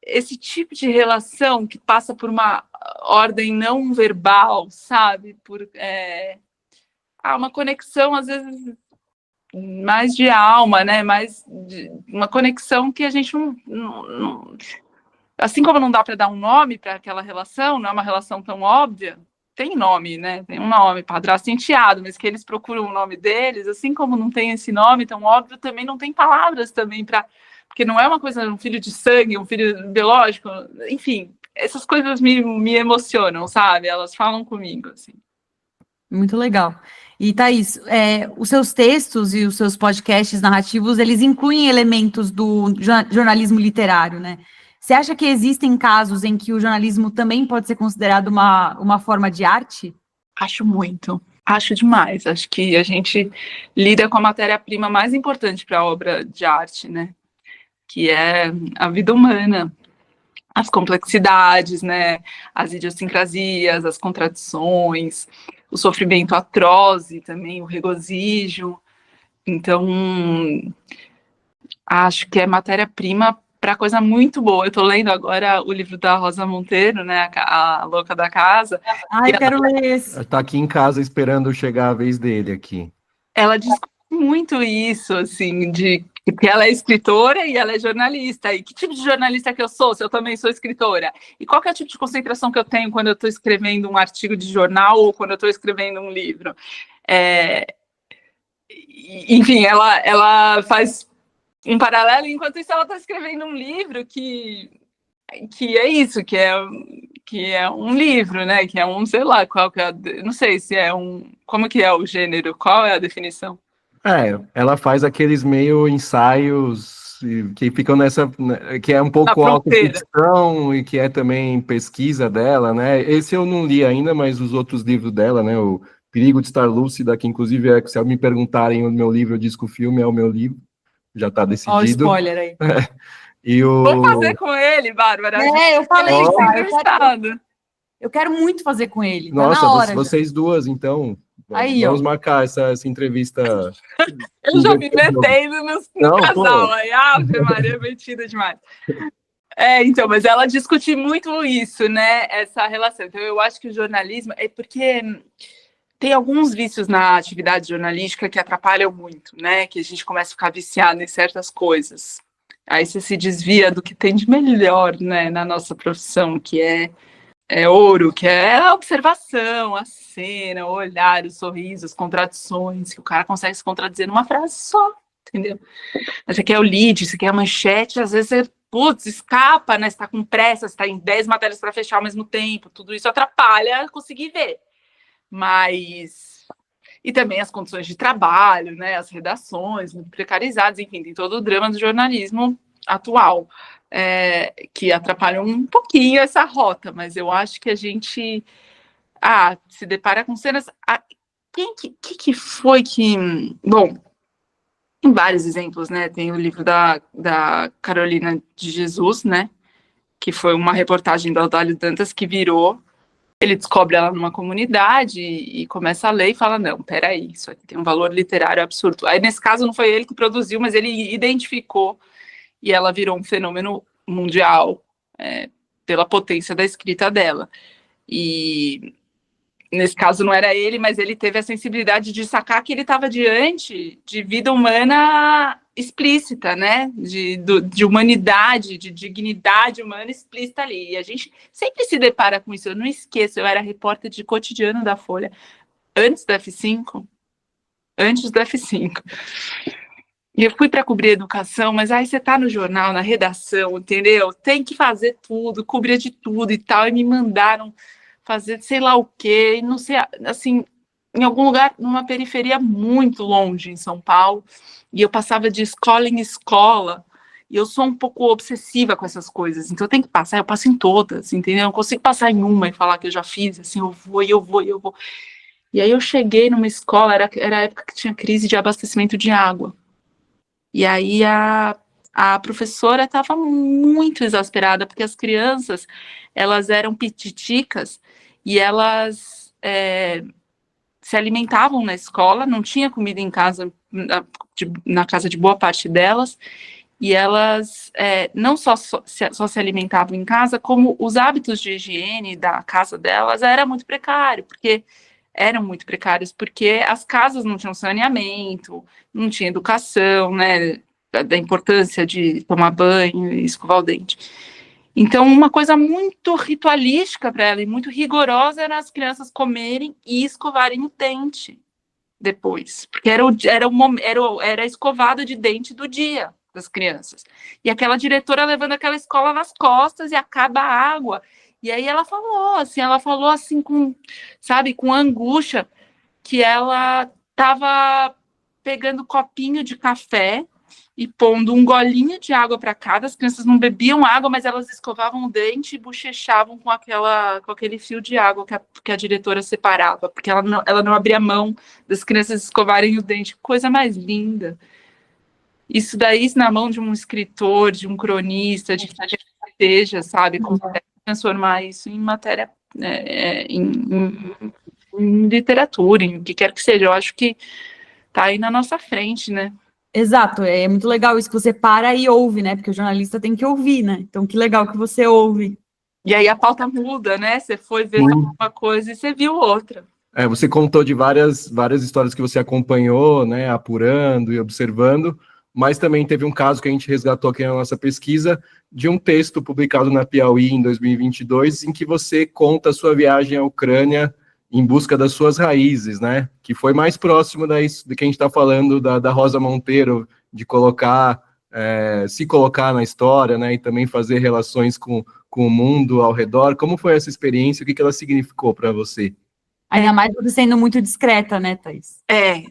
Esse tipo de relação que passa por uma ordem não verbal, sabe? Por uma conexão, às vezes, mais de alma, né? Uma conexão que a gente não assim como não dá para dar um nome para aquela relação, não é uma relação tão óbvia, tem nome, né? Tem um nome, padrasto e enteado, mas que eles procuram o nome deles, assim como não tem esse nome tão óbvio, também não tem palavras também para, porque não é uma coisa, um filho de sangue, um filho biológico, enfim, essas coisas me emocionam, sabe? Elas falam comigo, assim. Muito legal. E, Thaís, os seus textos e os seus podcasts narrativos, eles incluem elementos do jornalismo literário, né? Você acha que existem casos em que o jornalismo também pode ser considerado uma forma de arte? Acho muito. Acho demais. Acho que a gente lida com a matéria-prima mais importante para a obra de arte, né? Que é a vida humana. As complexidades, né? As idiosincrasias, as contradições, o sofrimento atroz e também o regozijo. Então, acho que é matéria-prima para coisa muito boa. Eu estou lendo agora o livro da Rosa Monteiro, né, a Louca da Casa. Ai, quero ler esse. Está aqui em casa esperando chegar a vez dele aqui. Ela discute muito isso, assim, porque ela é escritora e ela é jornalista. E que tipo de jornalista que eu sou, se eu também sou escritora? E qual que é o tipo de concentração que eu tenho quando eu estou escrevendo um artigo de jornal ou quando eu estou escrevendo um livro? Enfim, ela faz um paralelo, enquanto isso ela está escrevendo um livro que é isso, que é um livro, né? Que é um, sei lá, qual que é, não sei se é como que é o gênero, qual é a definição? Ela faz aqueles meio ensaios que ficam que é um pouco autoficção e que é também pesquisa dela, né? Esse eu não li ainda, mas os outros livros dela, né? O Perigo de Estar Lúcida, que inclusive se me perguntarem o meu livro, eu diz que o filme é o meu livro. Já está decidido. Olha o spoiler aí. Vou fazer com ele, Bárbara. Eu falei, eu quero muito fazer com ele. Nossa, tá na hora, vocês duas, então. Aí, vamos marcar essa entrevista. Eu já me metendo no casal. Aí, Ave Maria, metida demais. Então, mas ela discute muito isso, né? Essa relação. Então, eu acho que o jornalismo é porque tem alguns vícios na atividade jornalística que atrapalham muito, né? Que a gente começa a ficar viciado em certas coisas. Aí você se desvia do que tem de melhor, né, na nossa profissão, que é ouro, que é a observação, a cena, o olhar, o sorriso, as contradições, que o cara consegue se contradizer numa frase só, entendeu? Você quer o lead, você quer a manchete, às vezes você, putz, escapa, né? Você tá com pressa, você tá em 10 matérias para fechar ao mesmo tempo, tudo isso atrapalha conseguir ver. Mas... E também as condições de trabalho, né? As redações muito precarizadas, enfim, tem todo o drama do jornalismo atual, que atrapalham um pouquinho essa rota, mas eu acho que a gente se depara com cenas... Quem que foi que... Bom, tem vários exemplos, né? Tem o livro da Carolina de Jesus, né? Que foi uma reportagem do Audálio Dantas que virou. Ele descobre ela numa comunidade e começa a ler e fala, não, peraí, isso aqui tem um valor literário absurdo. Aí, nesse caso, não foi ele que produziu, mas ele identificou e ela virou um fenômeno mundial pela potência da escrita dela. E... Nesse caso não era ele, mas ele teve a sensibilidade de sacar que ele estava diante de vida humana explícita, né? De humanidade, de dignidade humana explícita ali. E a gente sempre se depara com isso. Eu não esqueço, eu era repórter de cotidiano da Folha antes do F5. E eu fui para cobrir educação, mas aí você tá no jornal, na redação, entendeu? Tem que fazer tudo, cobrir de tudo e tal. E me mandaram fazer sei lá o quê, e não sei, assim, em algum lugar, numa periferia muito longe, em São Paulo, e eu passava de escola em escola, e eu sou um pouco obsessiva com essas coisas, então eu tenho que passar, eu passo em todas, entendeu? Eu não consigo passar em uma e falar que eu já fiz, assim, eu vou. E aí eu cheguei numa escola, era a época que tinha crise de abastecimento de água, e aí a professora estava muito exasperada, porque as crianças, elas eram pititicas, e elas se alimentavam na escola, não tinha comida em casa, na casa de boa parte delas, e elas não só se alimentavam em casa, como os hábitos de higiene da casa delas eram muito precários, porque as casas não tinham saneamento, não tinha educação, né, da importância de tomar banho e escovar o dente. Então, uma coisa muito ritualística para ela e muito rigorosa era as crianças comerem e escovarem o dente depois, porque era a escovada de dente do dia das crianças. E aquela diretora levando aquela escola nas costas e acaba a água. E aí ela falou assim com angústia, que ela estava pegando copinho de café e pondo um golinho de água para cada. As crianças não bebiam água, mas elas escovavam o dente e bochechavam com aquele fio de água que a diretora separava, porque ela não abria mão das crianças escovarem o dente. Coisa mais linda. Isso daí na mão de um escritor, de um cronista, de quem seja, sabe, consegue transformar isso em matéria, em literatura, em o que quer que seja. Eu acho que tá aí na nossa frente, né? Exato, é muito legal isso que você para e ouve, né? Porque o jornalista tem que ouvir, né? Então, que legal que você ouve. E aí a pauta muda, né? Você foi ver uma coisa e você viu outra. Você contou de várias histórias que você acompanhou, né, apurando e observando, mas também teve um caso que a gente resgatou aqui na nossa pesquisa, de um texto publicado na Piauí em 2022, em que você conta a sua viagem à Ucrânia em busca das suas raízes, né? Que foi mais próximo do que a gente está falando da Rosa Monteiro, de se colocar na história, né? E também fazer relações com o mundo ao redor. Como foi essa experiência? O que ela significou para você? Ainda mais você sendo muito discreta, né, Thaís?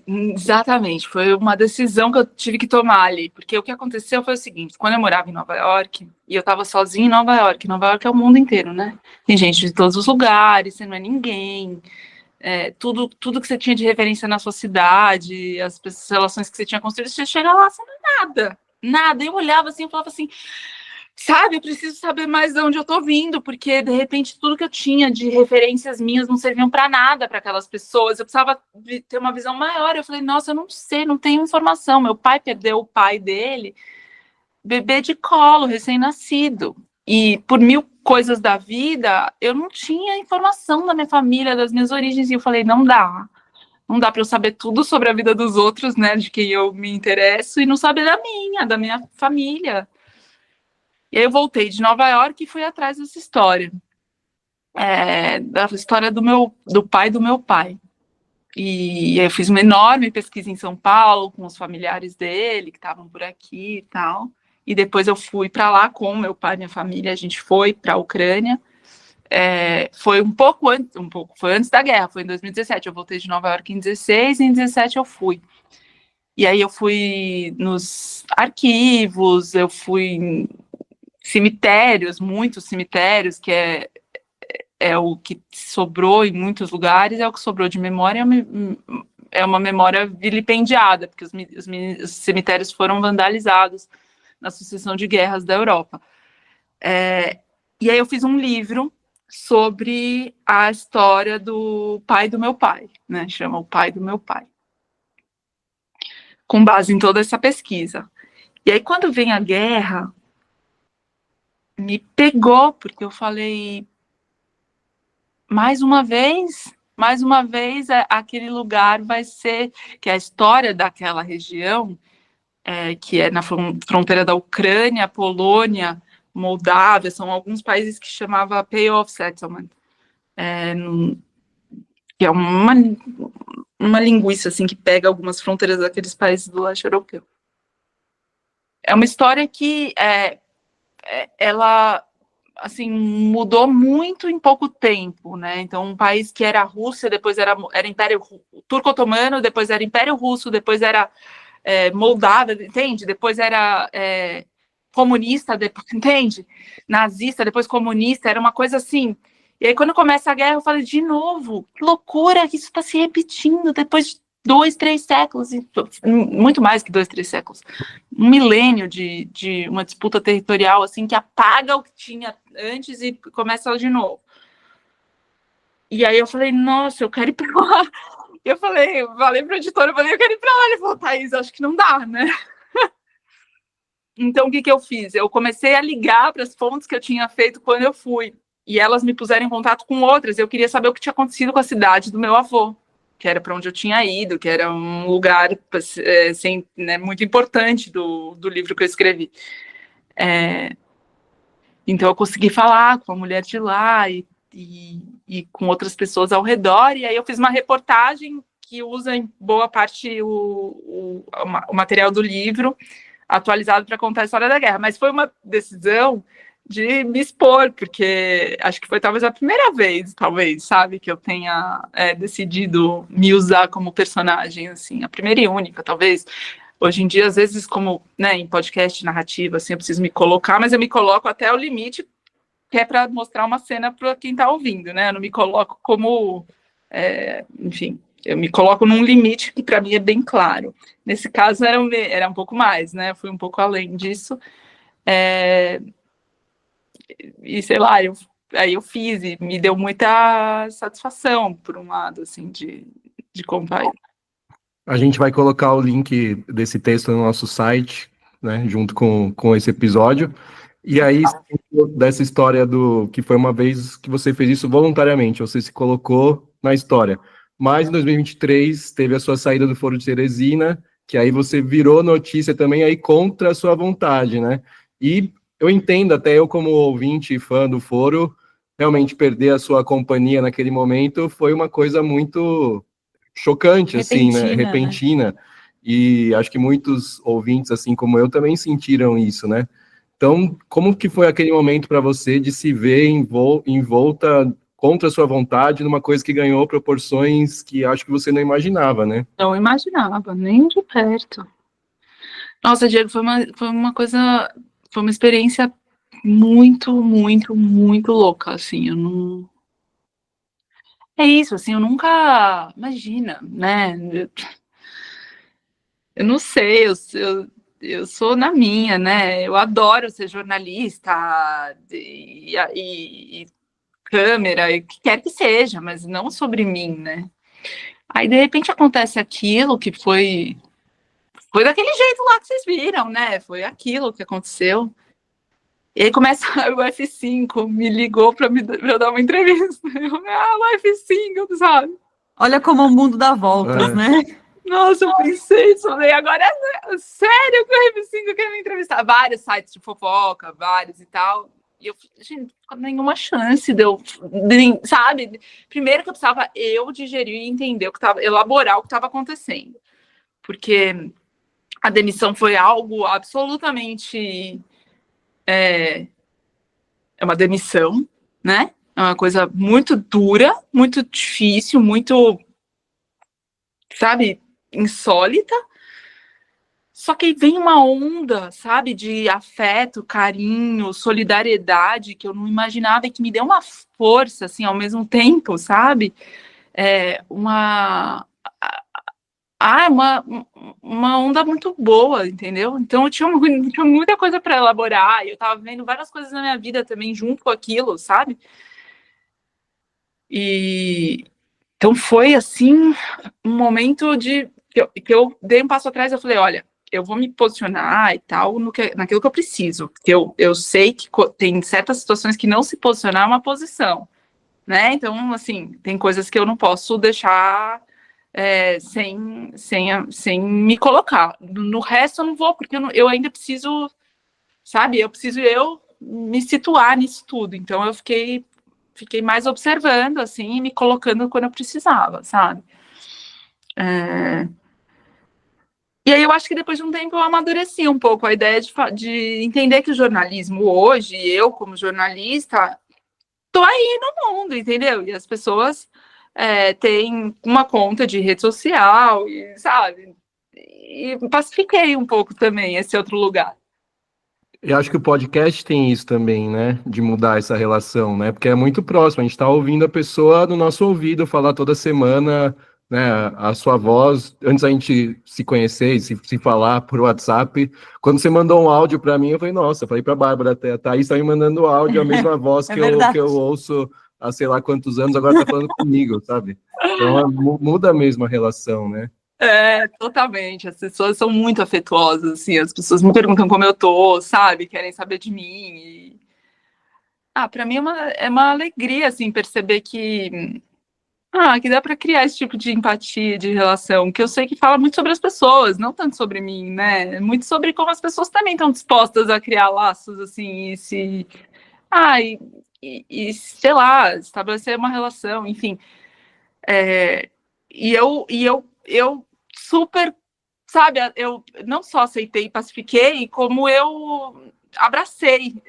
Exatamente. Foi uma decisão que eu tive que tomar ali. Porque o que aconteceu foi o seguinte: quando eu morava em Nova York, e eu estava sozinha em Nova York é o mundo inteiro, né? Tem gente de todos os lugares, você não é ninguém. Tudo que você tinha de referência na sua cidade, as relações que você tinha construído, você chega lá, você não é nada. Nada. Eu olhava assim e falava assim... Sabe, eu preciso saber mais de onde eu tô vindo, porque, de repente, tudo que eu tinha de referências minhas não serviam para nada para aquelas pessoas. Eu precisava ter uma visão maior. Eu falei, nossa, eu não sei, não tenho informação. Meu pai perdeu o pai dele, bebê de colo, recém-nascido. E por mil coisas da vida, eu não tinha informação da minha família, das minhas origens, e eu falei, não dá para eu saber tudo sobre a vida dos outros, né, de quem eu me interesso, e não saber da minha família. E aí eu voltei de Nova York e fui atrás dessa história, da história do pai do meu pai. E eu fiz uma enorme pesquisa em São Paulo, com os familiares dele, que estavam por aqui e tal. E depois eu fui para lá com meu pai e minha família, a gente foi para a Ucrânia. Foi foi antes da guerra, foi em 2017. Eu voltei de Nova York em 2016 e em 2017 eu fui. E aí eu fui nos arquivos, eu fui em cemitérios, muitos cemitérios, que é o que sobrou em muitos lugares, é o que sobrou de memória, é uma memória vilipendiada, porque os cemitérios foram vandalizados na sucessão de guerras da Europa. E aí eu fiz um livro sobre a história do pai do meu pai, né? Chama O Pai do Meu Pai. Com base em toda essa pesquisa. E aí, quando vem a guerra, me pegou, porque eu falei, mais uma vez, aquele lugar vai ser, que é a história daquela região, que é na fronteira da Ucrânia, Polônia, Moldávia, são alguns países que chamava Payoff Settlement, que é uma linguiça assim, que pega algumas fronteiras daqueles países do leste europeu. É uma história que ela assim, mudou muito em pouco tempo, né? Então, um país que era a Rússia, depois era Império Turco-Otomano, depois era Império Russo, depois era Moldávia, entende? Depois era comunista, entende? Nazista, depois comunista, era uma coisa assim. E aí, quando começa a guerra, eu falei, de novo, que loucura que isso está se repetindo depois de 2, 3 séculos, muito mais que 2, 3 séculos, um milênio de uma disputa territorial, assim, que apaga o que tinha antes e começa de novo. E aí eu falei, nossa, eu quero ir para lá. Eu falei para o editor, eu quero ir para lá. Ele falou, Thaís, acho que não dá, né? Então, o que eu fiz? Eu comecei a ligar para as fontes que eu tinha feito quando eu fui, e elas me puseram em contato com outras. Eu queria saber o que tinha acontecido com a cidade do meu avô, que era para onde eu tinha ido, que era um lugar assim, né, muito importante do livro que eu escrevi. Então, eu consegui falar com a mulher de lá e com outras pessoas ao redor, e aí eu fiz uma reportagem que usa em boa parte o material do livro, atualizado para contar a história da guerra. Mas foi uma decisão de me expor, porque acho que foi talvez a primeira vez, sabe, que eu tenha decidido me usar como personagem, assim, a primeira e única, talvez. Hoje em dia, às vezes, como, né, em podcast narrativa, assim, eu preciso me colocar, mas eu me coloco até o limite, que é para mostrar uma cena para quem está ouvindo, né? Eu não me coloco como, enfim, eu me coloco num limite que para mim é bem claro. Nesse caso era um pouco mais, né? Eu fui um pouco além disso. E sei lá, aí eu fiz e me deu muita satisfação, por um lado, assim, de contar isso. A gente vai colocar o link desse texto no nosso site, né, junto com esse episódio. E aí, dessa história que foi uma vez que você fez isso voluntariamente, você se colocou na história. Mas em 2023 teve a sua saída do Foro de Teresina, que aí você virou notícia também aí contra a sua vontade, né? E eu entendo, até eu como ouvinte e fã do Foro, realmente perder a sua companhia naquele momento foi uma coisa muito chocante, assim, né? Repentina. E acho que muitos ouvintes, assim como eu, também sentiram isso, né? Então, como que foi aquele momento para você de se ver envolta contra a sua vontade numa coisa que ganhou proporções que acho que você não imaginava, né? Não imaginava, nem de perto. Nossa, Diego, foi uma coisa, foi uma experiência muito, muito, muito louca, assim, eu não... É isso, assim, eu nunca... Imagina, né? Eu não sei, eu sou na minha, né? Eu adoro ser jornalista e câmera, e o que quer que seja, mas não sobre mim, né? Aí, de repente, acontece aquilo que foi daquele jeito lá que vocês viram, né? Foi aquilo que aconteceu. E aí começa o F5, me ligou pra eu dar uma entrevista. O F5, sabe? Olha como o mundo dá voltas, né? Nossa, eu pensei, falei, agora é sério que o F5 quer me entrevistar? Vários sites de fofoca, vários e tal. E eu, gente, nenhuma chance de eu, sabe? Primeiro que eu precisava eu digerir e entender o que estava, elaborar o que estava acontecendo. Porque a demissão foi algo absolutamente... É uma demissão, né? É uma coisa muito dura, muito difícil, muito, sabe, insólita. Só que vem uma onda, sabe, de afeto, carinho, solidariedade que eu não imaginava e que me deu uma força, assim, ao mesmo tempo, sabe? Uma onda muito boa, entendeu? Então eu tinha muita coisa para elaborar, e eu tava vendo várias coisas na minha vida também junto com aquilo, sabe? E então foi assim um momento que eu dei um passo atrás. Eu falei, olha, eu vou me posicionar e tal naquilo que eu preciso, porque eu sei que tem certas situações que não se posicionar é uma posição, né? Então, assim, tem coisas que eu não posso deixar sem me colocar. No resto eu não vou, porque eu ainda preciso, sabe? Eu preciso me situar nisso tudo. Então eu fiquei mais observando, assim, e me colocando quando eu precisava, sabe? E aí eu acho que depois de um tempo eu amadureci um pouco a ideia de entender que o jornalismo hoje, eu como jornalista, tô aí no mundo, entendeu? E as pessoas têm uma conta de rede social, e, sabe? E pacifiquei um pouco também esse outro lugar. Eu acho que o podcast tem isso também, né? De mudar essa relação, né? Porque é muito próximo, a gente está ouvindo a pessoa no nosso ouvido falar toda semana, né? A sua voz, antes a gente se conhecer e se falar por WhatsApp. Quando você mandou um áudio para mim, eu falei, nossa, eu falei para a Bárbara, a Thaís está me mandando áudio, a mesma voz que eu ouço há sei lá quantos anos, agora está falando comigo, sabe? Então muda mesmo a relação, né? Totalmente. As pessoas são muito afetuosas, assim, as pessoas me perguntam como eu tô, sabe? Querem saber de mim. Para mim é uma alegria, assim, perceber que dá para criar esse tipo de empatia, de relação, que eu sei que fala muito sobre as pessoas, não tanto sobre mim, né? Muito sobre como as pessoas também estão dispostas a criar laços, assim, e sei lá, estabelecer uma relação, enfim. E eu super, sabe, eu não só aceitei e pacifiquei, como eu abracei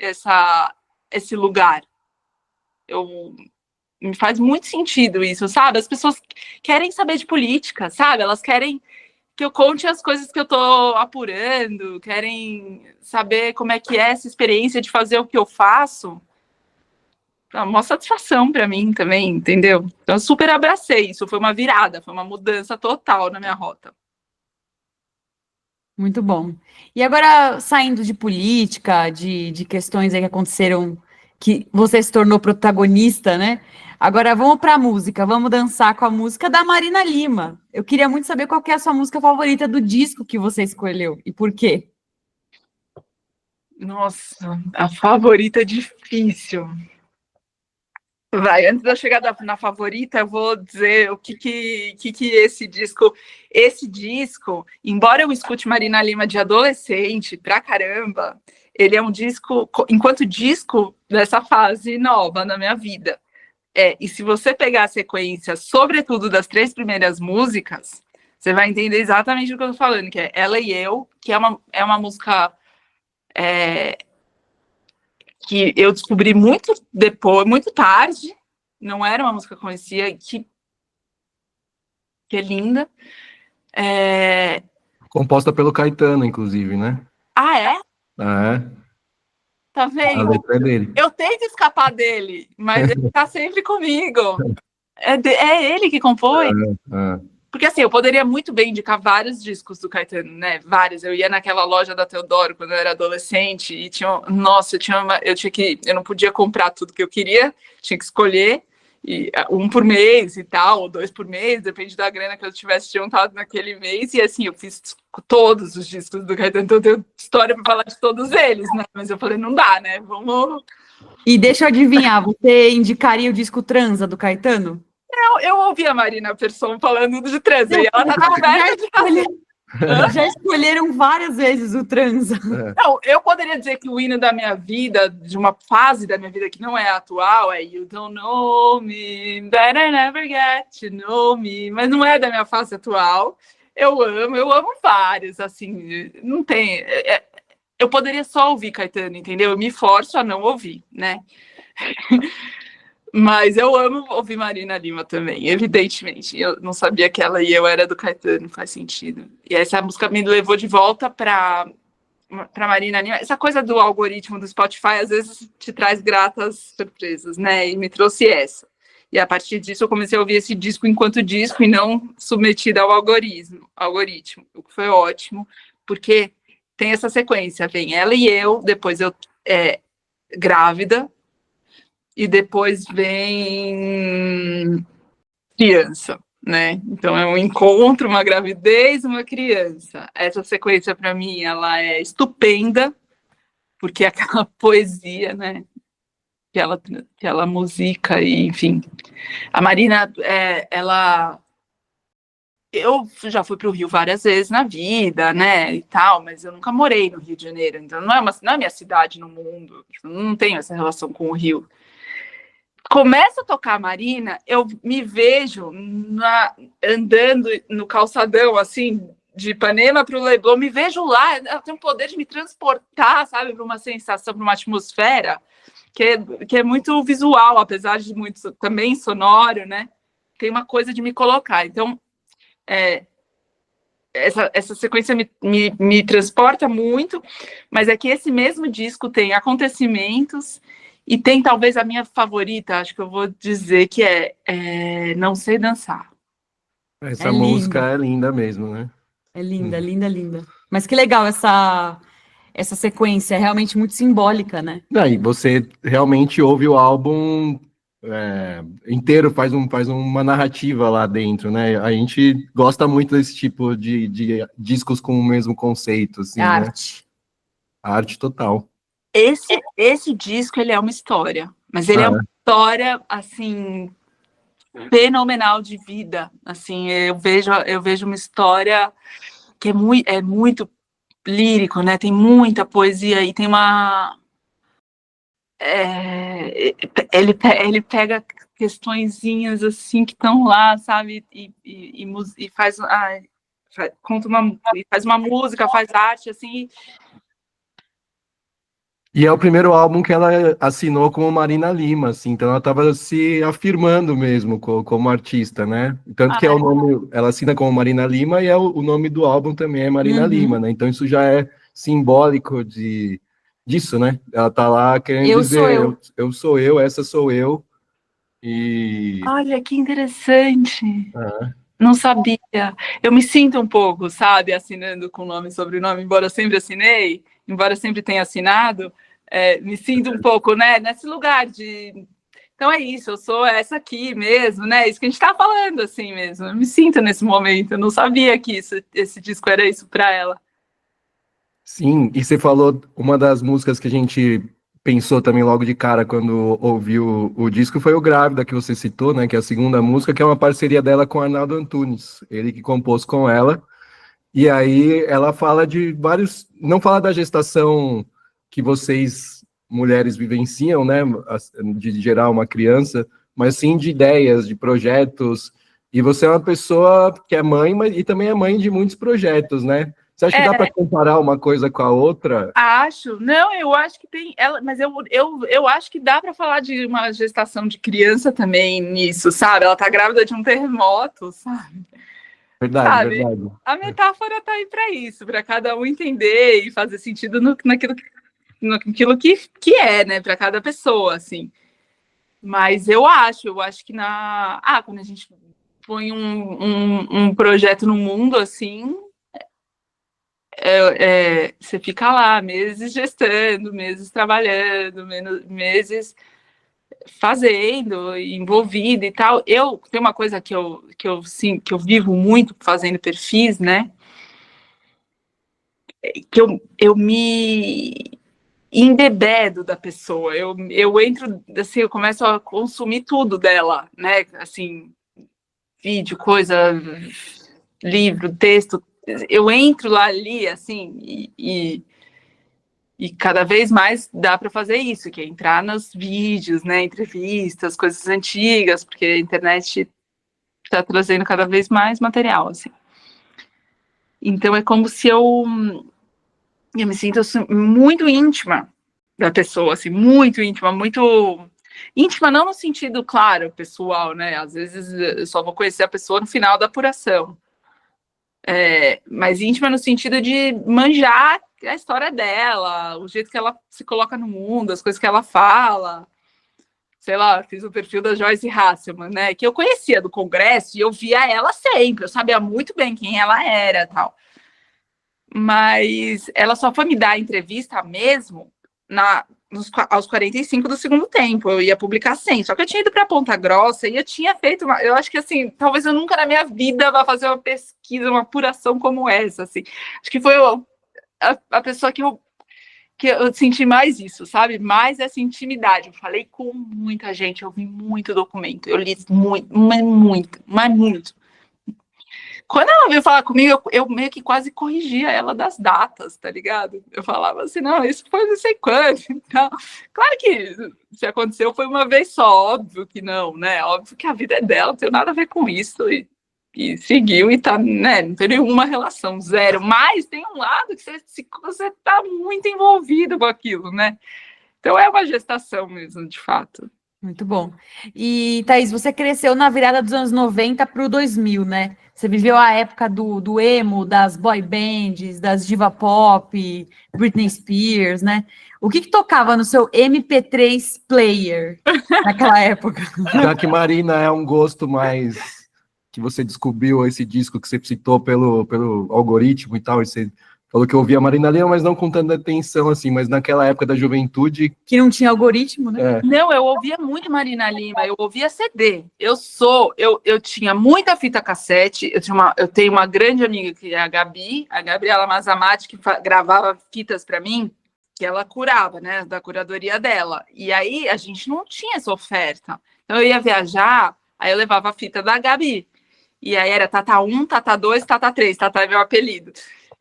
esse lugar. Me faz muito sentido isso, sabe? As pessoas querem saber de política, sabe? Elas querem que eu conte as coisas que eu tô apurando, querem saber como é que é essa experiência de fazer o que eu faço. É uma satisfação para mim também, entendeu? Então eu super abracei isso, foi uma virada, foi uma mudança total na minha rota. Muito bom. E agora, saindo de política, de questões aí que aconteceram, que você se tornou protagonista, né? Agora vamos para a música, vamos dançar com a música da Marina Lima. Eu queria muito saber qual que é a sua música favorita do disco que você escolheu e por quê. Nossa, a favorita é difícil. Vai, antes de eu chegar na favorita, eu vou dizer o que esse disco, embora eu escute Marina Lima de adolescente pra caramba, ele é um disco, enquanto disco dessa fase nova na minha vida. E se você pegar a sequência, sobretudo das 3 primeiras músicas, você vai entender exatamente o que eu tô falando, que é Ela e Eu, que é uma música que eu descobri muito depois, muito tarde, não era uma música que eu conhecia, que é linda. Composta pelo Caetano, inclusive, né? É? É. Tá A vendo? letra é dele. Eu tento escapar dele, mas ele tá sempre comigo. É ele que compõe? Porque assim, eu poderia muito bem indicar vários discos do Caetano, né? Vários. Eu ia naquela loja da Teodoro quando eu era adolescente e tinha, nossa, eu não podia comprar tudo que eu queria, tinha que escolher. um por mês e tal, ou 2 por mês, depende da grana que eu tivesse juntado naquele mês, e assim, eu fiz todos os discos do Caetano, então eu tenho história para falar de todos eles, né? Mas eu falei, não dá, né? Vamos... E deixa eu adivinhar, você indicaria o disco Transa, do Caetano? Eu ouvi a Marina Persson falando de transa, e ela tá coberta de razão. Já escolheram várias vezes o Transa. Não, eu poderia dizer que o hino da minha vida, de uma fase da minha vida que não é atual, é You Don't Know Me, Better Never Get to Know Me, mas não é da minha fase atual. Eu amo vários, assim, não tem... eu poderia só ouvir Caetano, entendeu? Eu me forço a não ouvir, né? Mas eu amo ouvir Marina Lima também, evidentemente. Eu não sabia que ela e eu era do Caetano, faz sentido. E essa música me levou de volta para Marina Lima. Essa coisa do algoritmo do Spotify às vezes te traz gratas surpresas, né? E me trouxe essa. E a partir disso eu comecei a ouvir esse disco enquanto disco e não submetida ao algoritmo, o que foi ótimo, porque tem essa sequência, vem ela e eu, depois eu grávida, e depois vem criança, né? Então é um encontro, uma gravidez, uma criança. Essa sequência para mim ela é estupenda, porque é aquela poesia, né? Que ela musica e enfim. A Marina, eu já fui para o Rio várias vezes na vida, né, e tal, mas eu nunca morei no Rio de Janeiro, então não é minha cidade no mundo, não tenho essa relação com o Rio. Começa a tocar a Marina, eu me vejo andando no calçadão, assim, de Ipanema para o Leblon, me vejo lá, ela tem um poder de me transportar, sabe, para uma sensação, para uma atmosfera que é muito visual, apesar de muito também sonoro, né? Tem uma coisa de me colocar. Então, essa sequência me transporta muito, mas é que esse mesmo disco tem acontecimentos e tem talvez a minha favorita, acho que eu vou dizer que é Não Sei Dançar. Essa música é linda mesmo, né? É linda, linda, linda. Mas que legal essa sequência, é realmente muito simbólica, né? E você realmente ouve o álbum inteiro, faz uma narrativa lá dentro, né? A gente gosta muito desse tipo de discos com o mesmo conceito, assim, Arte. Né? Arte total. Esse disco, ele é uma história, mas ele é uma história, assim, fenomenal de vida, assim, eu vejo uma história que é muito lírico, né? Tem muita poesia e tem uma... ele pega questõezinhas assim que estão lá, sabe? E faz faz uma música, faz arte, assim. E é o primeiro álbum que ela assinou como Marina Lima, assim, então ela estava se afirmando mesmo como artista, né? Tanto que é o nome, ela assina como Marina Lima e o nome do álbum também é Marina Lima, né? Então isso já é simbólico disso, né? Ela tá lá querendo dizer, eu sou eu, essa sou eu. E olha que interessante. Não sabia. Eu me sinto um pouco, sabe, assinando com nome e sobrenome, embora sempre tenha assinado, me sinto um pouco, né, nesse lugar de... Então é isso, eu sou essa aqui mesmo, né, isso que a gente tá falando, assim mesmo, eu me sinto nesse momento, eu não sabia que esse disco era isso para ela. Sim, e você falou, uma das músicas que a gente pensou também logo de cara quando ouviu o disco foi o Grávida, que você citou, né, que é a segunda música, que é uma parceria dela com Arnaldo Antunes, ele que compôs com ela. E aí ela fala de vários... Não fala da gestação que vocês, mulheres, vivenciam, né? De gerar uma criança, mas sim de ideias, de projetos. E você é uma pessoa que é mãe, e também é mãe de muitos projetos, né? Você acha que dá para comparar uma coisa com a outra? Acho. Não, eu acho que tem... mas eu acho que dá para falar de uma gestação de criança também nisso, sabe? Ela tá grávida de um terremoto, sabe? Verdade, verdade. A metáfora tá aí para isso, para cada um entender e fazer sentido naquilo que é, né, para cada pessoa, assim. Mas eu acho que quando a gente põe um projeto no mundo, assim, você fica lá meses gestando, meses trabalhando, meses fazendo, envolvida e tal. Tem uma coisa que eu vivo muito fazendo perfis, né? Que eu me embebedo da pessoa. Eu entro, assim, eu começo a consumir tudo dela, né? Assim, vídeo, coisa, livro, texto. Eu entro lá ali, assim, e cada vez mais dá para fazer isso, que é entrar nos vídeos, né, entrevistas, coisas antigas, porque a internet está trazendo cada vez mais material, assim. Então é como se eu me sinto assim, muito íntima da pessoa, assim, muito íntima, não no sentido, claro, pessoal, né, às vezes eu só vou conhecer a pessoa no final da apuração, mas íntima no sentido de manjar a história dela, o jeito que ela se coloca no mundo, as coisas que ela fala. Sei lá, fiz o perfil da Joyce Hasselman, né? Que eu conhecia do Congresso e eu via ela sempre, eu sabia muito bem quem ela era, tal. Mas ela só foi me dar a entrevista mesmo aos 45 do segundo tempo. Eu ia publicar 100, só que eu tinha ido para Ponta Grossa e eu tinha feito eu acho que assim, talvez eu nunca na minha vida vá fazer uma pesquisa, uma apuração como essa, assim. Acho que foi a pessoa que eu senti mais isso, sabe? Mais essa intimidade. Eu falei com muita gente, eu vi muito documento, eu li muito. Quando ela veio falar comigo, eu meio que quase corrigia ela das datas, tá ligado? Eu falava assim, não, isso foi não sei quando. Então, claro que se aconteceu foi uma vez só, óbvio que não, né? Óbvio que a vida é dela, não tem nada a ver com isso. E seguiu e tá, né? Não tem nenhuma relação, zero. Mas tem um lado que você tá muito envolvido com aquilo, né? Então é uma gestação mesmo, de fato. Muito bom. E, Thaís, você cresceu na virada dos anos 90 para o 2000, né? Você viveu a época do emo, das boy bands, das diva pop, Britney Spears, né? O que tocava no seu MP3 player naquela época? Já que Marina é um gosto mais que você descobriu esse disco que você citou pelo algoritmo e tal, e você falou que eu ouvia Marina Lima, mas não com tanta atenção, assim, mas naquela época da juventude... Que não tinha algoritmo, né? É. Não, eu ouvia muito Marina Lima, eu ouvia CD. Eu tinha muita fita cassete, eu tenho uma grande amiga que é a Gabi, a Gabriela Mazamati, que gravava fitas para mim, que ela curava, né, da curadoria dela. E aí a gente não tinha essa oferta. Então eu ia viajar, aí eu levava a fita da Gabi. E aí era Tata 1, Tata 2, Tata 3, Tata é meu apelido.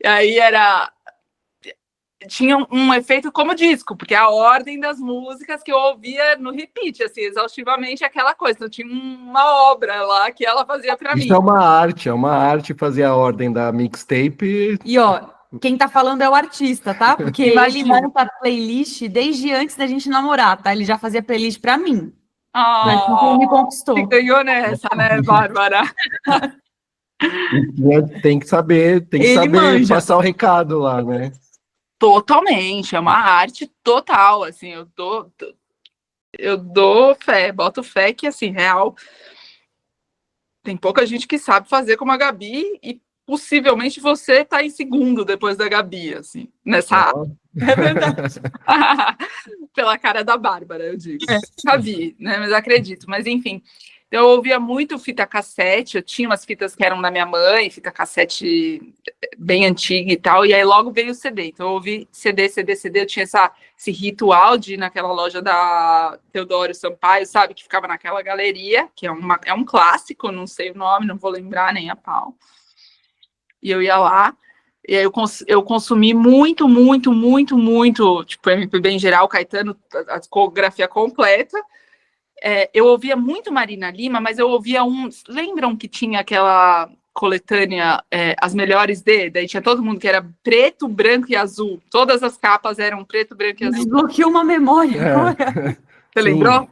E aí tinha um efeito como disco, porque a ordem das músicas que eu ouvia no repeat, assim, exaustivamente aquela coisa. Então tinha uma obra lá que ela fazia para mim. Isso é uma arte fazer a ordem da mixtape. E ó, quem tá falando é o artista, tá? Porque ele monta playlist desde antes da gente namorar, tá? Ele já fazia playlist para mim. Ele me conquistou. Você ganhou nessa, né, Bárbara? Tem que saber passar o recado lá, né? Totalmente, é uma arte total, assim, eu dou fé, boto fé que, assim, real, tem pouca gente que sabe fazer como a Gabi e possivelmente você tá em segundo depois da Gabi, assim, nessa arte. É verdade. Pela cara da Bárbara, eu digo. Gabi, né, mas acredito, mas enfim... Eu ouvia muito fita cassete, eu tinha umas fitas que eram da minha mãe, fita cassete bem antiga e tal, e aí logo veio o CD. Então eu ouvi CD, eu tinha esse ritual de ir naquela loja da Teodoro Sampaio, sabe, que ficava naquela galeria, que é um clássico, não sei o nome, não vou lembrar nem a pau. E eu ia lá, e aí eu consumi muito, tipo, MPB em geral, Caetano, a discografia completa. Eu ouvia muito Marina Lima, mas eu ouvia lembram que tinha aquela coletânea As Melhores daí tinha todo mundo que era preto, branco e azul. Todas as capas eram preto, branco e azul. Desbloqueou uma memória agora. Você lembrou?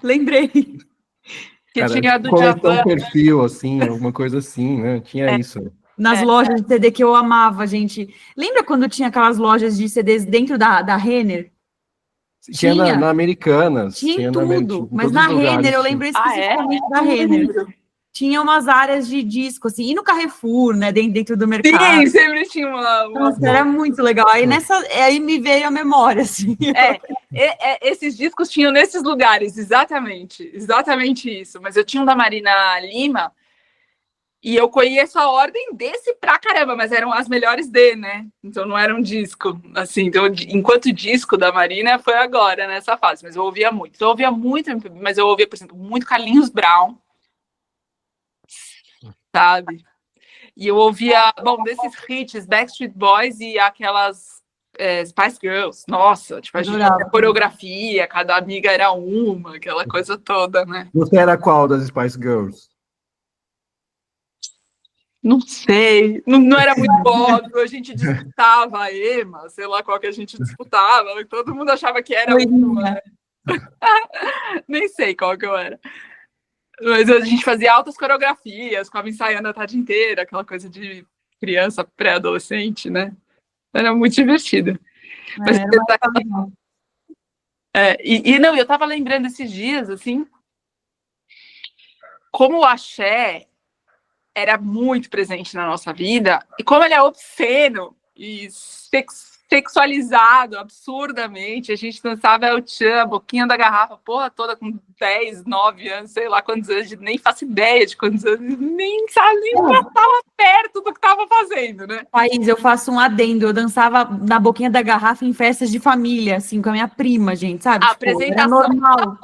Lembrei. Que cara, tinha a do coleção Djavan. perfil, assim, alguma coisa assim, né? Tinha isso. Nas lojas de CD que eu amava, gente. Lembra quando tinha aquelas lojas de CDs dentro da Renner? Tinha na Americanas. Tinha tinha tudo, em mas todos na os lugares, Renner, eu tinha. lembro especificamente da Renner. tinha umas áreas de disco, assim, e no Carrefour, né, dentro do mercado. Sim, sempre tinha uma... Nossa, era muito legal. Aí me veio a memória, assim. Esses discos tinham nesses lugares, exatamente isso. Mas eu tinha um da Marina Lima e eu conheço a ordem desse pra caramba, mas eram as melhores né? Então não era um disco, assim. Então, enquanto disco da Marina foi agora, nessa fase. Mas eu ouvia muito. Mas eu ouvia, por exemplo, muito Carlinhos Brown, sabe? E eu ouvia, desses hits, Backstreet Boys e aquelas Spice Girls. Nossa, tipo, a gente tinha coreografia, cada amiga era uma, aquela coisa toda, né? Você era qual das Spice Girls? Não sei, não era muito óbvio, a gente disputava a Ema, sei lá qual que a gente disputava, todo mundo achava que era uma, né? Nem sei qual que eu era. Mas a gente fazia altas coreografias, ficava ensaiando a tarde inteira, aquela coisa de criança pré-adolescente, né? Era muito divertido. Mas, não, eu tava lembrando esses dias, assim, como o axé era muito presente na nossa vida, e como ele é obsceno e sexualizado absurdamente, a gente dançava El Chan, a boquinha da garrafa, porra toda, com 10, 9 anos, sei lá quantos anos, nem faço ideia de quantos anos, nem passava perto do que tava fazendo, né? País, eu faço um adendo, eu dançava na boquinha da garrafa em festas de família, assim, com a minha prima, gente, sabe? A apresentação era normal.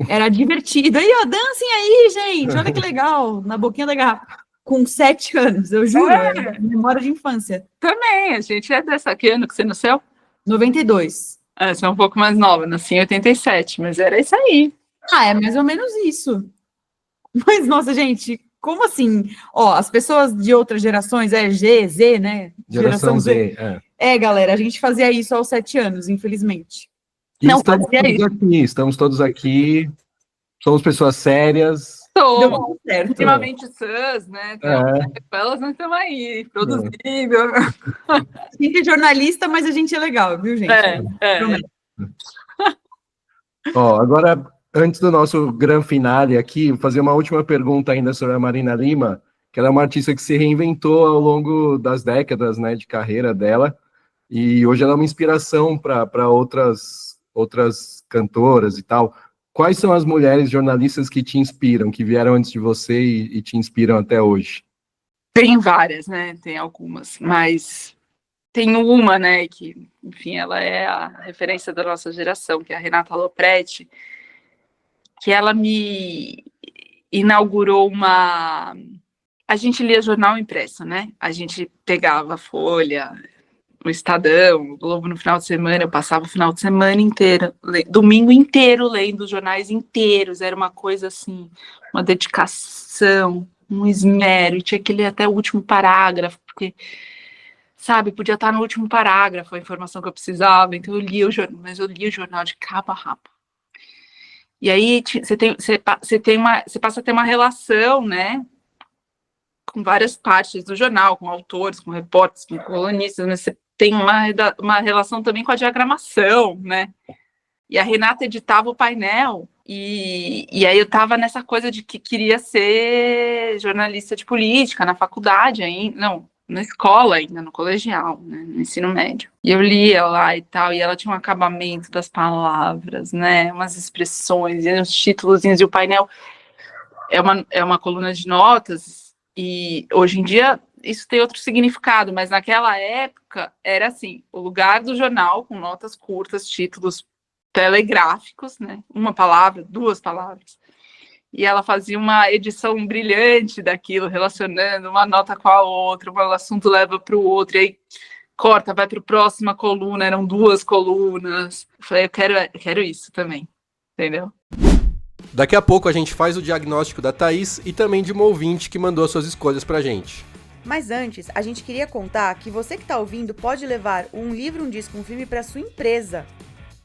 Era divertido. Aí, ó, dancem aí, gente, olha que legal, na boquinha da garrafa. Com 7 anos, eu juro, é memória de infância. Também, a gente é dessa, que ano que você nasceu? 92. Você é um pouco mais nova, nasci em 87, mas era isso aí. É mais ou menos isso. Mas, nossa, gente, como assim? Ó, as pessoas de outras gerações, G, Z, né? Geração Z. Galera, a gente fazia isso aos 7 anos, infelizmente. E não estamos todos aqui, somos pessoas sérias. Somos extremamente sãs, né? Elas não estão aí, produzindo. A gente é jornalista, mas a gente é legal, viu, gente? Ó, agora, antes do nosso grande finale aqui, vou fazer uma última pergunta ainda sobre a Marina Lima, que ela é uma artista que se reinventou ao longo das décadas, né, de carreira dela, e hoje ela é uma inspiração para outras cantoras e tal. Quais são as mulheres jornalistas que te inspiram, que vieram antes de você e te inspiram até hoje? Tem várias, né? Tem algumas, mas tem uma, né, que, enfim, ela é a referência da nossa geração, que é a Renata Lopretti, que ela me inaugurou uma... A gente lia jornal impresso, né? A gente pegava a Folha, o Estadão, o Globo no final de semana, eu passava o final de semana inteiro, domingo inteiro lendo os jornais inteiros, era uma coisa assim, uma dedicação, um esmero, e tinha que ler até o último parágrafo, porque, sabe, podia estar no último parágrafo a informação que eu precisava, então eu lia o jornal, mas eu lia o jornal de cabo a rabo. E aí você passa a ter uma relação, né, com várias partes do jornal, com autores, com repórteres, com colunistas, mas você tem uma relação também com a diagramação, né? E a Renata editava o painel, e aí eu estava nessa coisa de que queria ser jornalista de política na faculdade ainda, não, na escola ainda, no colegial, né, no ensino médio. E eu lia lá e tal, e ela tinha um acabamento das palavras, né, umas expressões, e uns títulozinhos, e o painel é uma coluna de notas, e hoje em dia isso tem outro significado, mas naquela época era assim, o lugar do jornal com notas curtas, títulos telegráficos, né? Uma palavra, 2 palavras. E ela fazia uma edição brilhante daquilo, relacionando uma nota com a outra, um assunto leva para o outro, e aí corta, vai para a próxima coluna, eram 2 colunas. Eu falei, eu quero isso também, entendeu? Daqui a pouco a gente faz o diagnóstico da Thaís e também de uma ouvinte que mandou suas escolhas pra gente. Mas antes, a gente queria contar que você que tá ouvindo pode levar um livro, um disco, um filme para sua empresa.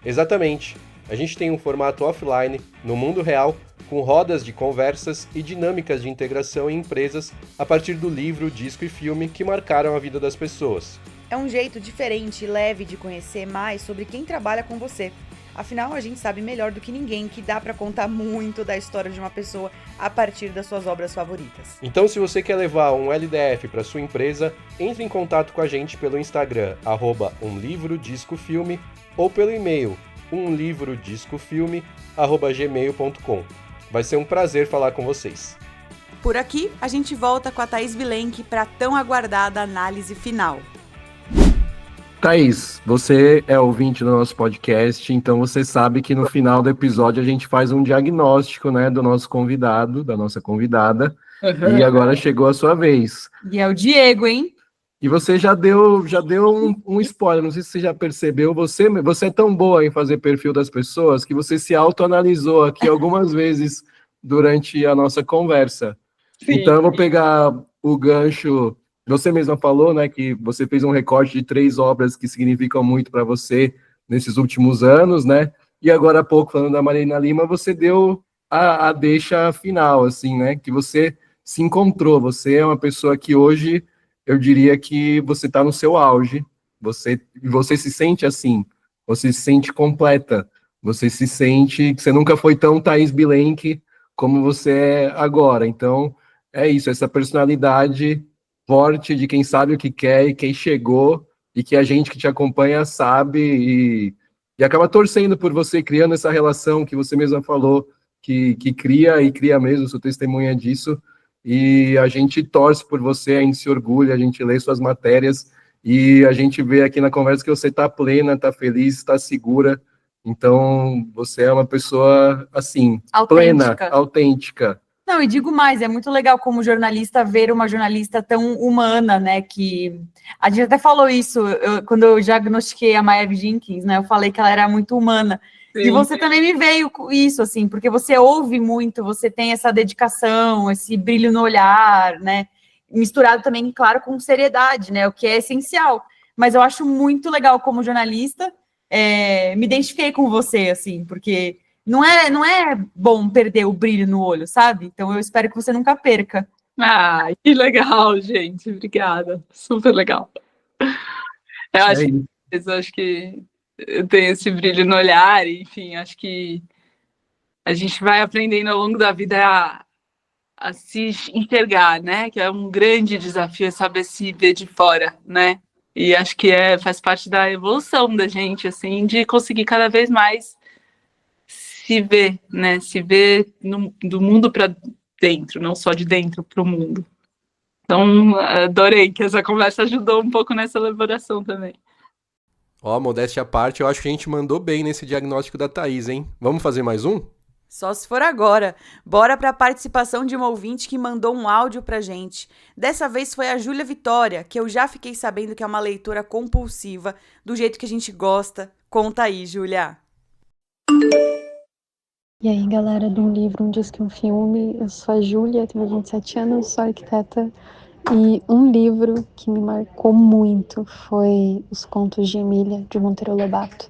Exatamente. A gente tem um formato offline, no mundo real, com rodas de conversas e dinâmicas de integração em empresas a partir do livro, disco e filme que marcaram a vida das pessoas. É um jeito diferente e leve de conhecer mais sobre quem trabalha com você. Afinal, a gente sabe melhor do que ninguém que dá pra contar muito da história de uma pessoa a partir das suas obras favoritas. Então, se você quer levar um LDF para sua empresa, entre em contato com a gente pelo Instagram, @umlivrodiscofilme, ou pelo e-mail, umlivrodiscofilme@gmail.com. Vai ser um prazer falar com vocês. Por aqui, a gente volta com a Thaís Bilenque para a tão aguardada análise final. Thaís, você é ouvinte do nosso podcast, então você sabe que no final do episódio a gente faz um diagnóstico, né, do nosso convidado, da nossa convidada, e agora chegou a sua vez. E é o Diego, hein? E você já deu um spoiler, não sei se você já percebeu, você é tão boa em fazer perfil das pessoas que você se autoanalisou aqui algumas vezes durante a nossa conversa. Sim. Então eu vou pegar o gancho, você mesma falou, né, que você fez um recorte de 3 obras que significam muito para você nesses últimos anos, né, e agora há pouco, falando da Marina Lima, você deu a deixa final, assim, né, que você se encontrou, você é uma pessoa que hoje, eu diria que você está no seu auge, você se sente assim, você se sente completa, você se sente que você nunca foi tão Thaís Bilenque como você é agora, então é isso, essa personalidade forte de quem sabe o que quer e quem chegou e que a gente que te acompanha sabe e acaba torcendo por você, criando essa relação que você mesma falou, que cria e cria mesmo, sou testemunha disso, e a gente torce por você, a gente se orgulha, a gente lê suas matérias e a gente vê aqui na conversa que você está plena, está feliz, está segura, então você é uma pessoa assim, Autêntica. plena, autêntica. Não, e digo mais, é muito legal como jornalista ver uma jornalista tão humana, né, que a gente até falou isso, quando eu diagnostiquei a Maeve Jenkins, né, eu falei que ela era muito humana, Sim. E você também me veio com isso, assim, porque você ouve muito, você tem essa dedicação, esse brilho no olhar, né, misturado também, claro, com seriedade, né, o que é essencial, mas eu acho muito legal como jornalista, me identifiquei com você, assim, porque não é bom perder o brilho no olho, sabe? Então eu espero que você nunca perca. Ah, que legal, gente. Obrigada. Super legal. Eu acho que eu tenho esse brilho no olhar, enfim, acho que a gente vai aprendendo ao longo da vida a se enxergar, né? Que é um grande desafio, é saber se ver de fora, né? E acho que faz parte da evolução da gente, assim, de conseguir cada vez mais se ver, né? Se ver do mundo para dentro, não só de dentro para o mundo. Então, adorei que essa conversa ajudou um pouco nessa elaboração também. Ó, modéstia à parte, eu acho que a gente mandou bem nesse diagnóstico da Thaís, hein? Vamos fazer mais um? Só se for agora. Bora para a participação de uma ouvinte que mandou um áudio pra gente. Dessa vez foi a Júlia Vitória, que eu já fiquei sabendo que é uma leitora compulsiva, do jeito que a gente gosta. Conta aí, Júlia. E aí, galera do Um Livro, Um Disco e Um Filme, eu sou a Júlia, tenho 27 anos, sou arquiteta, e um livro que me marcou muito foi Os Contos de Emília, de Monteiro Lobato.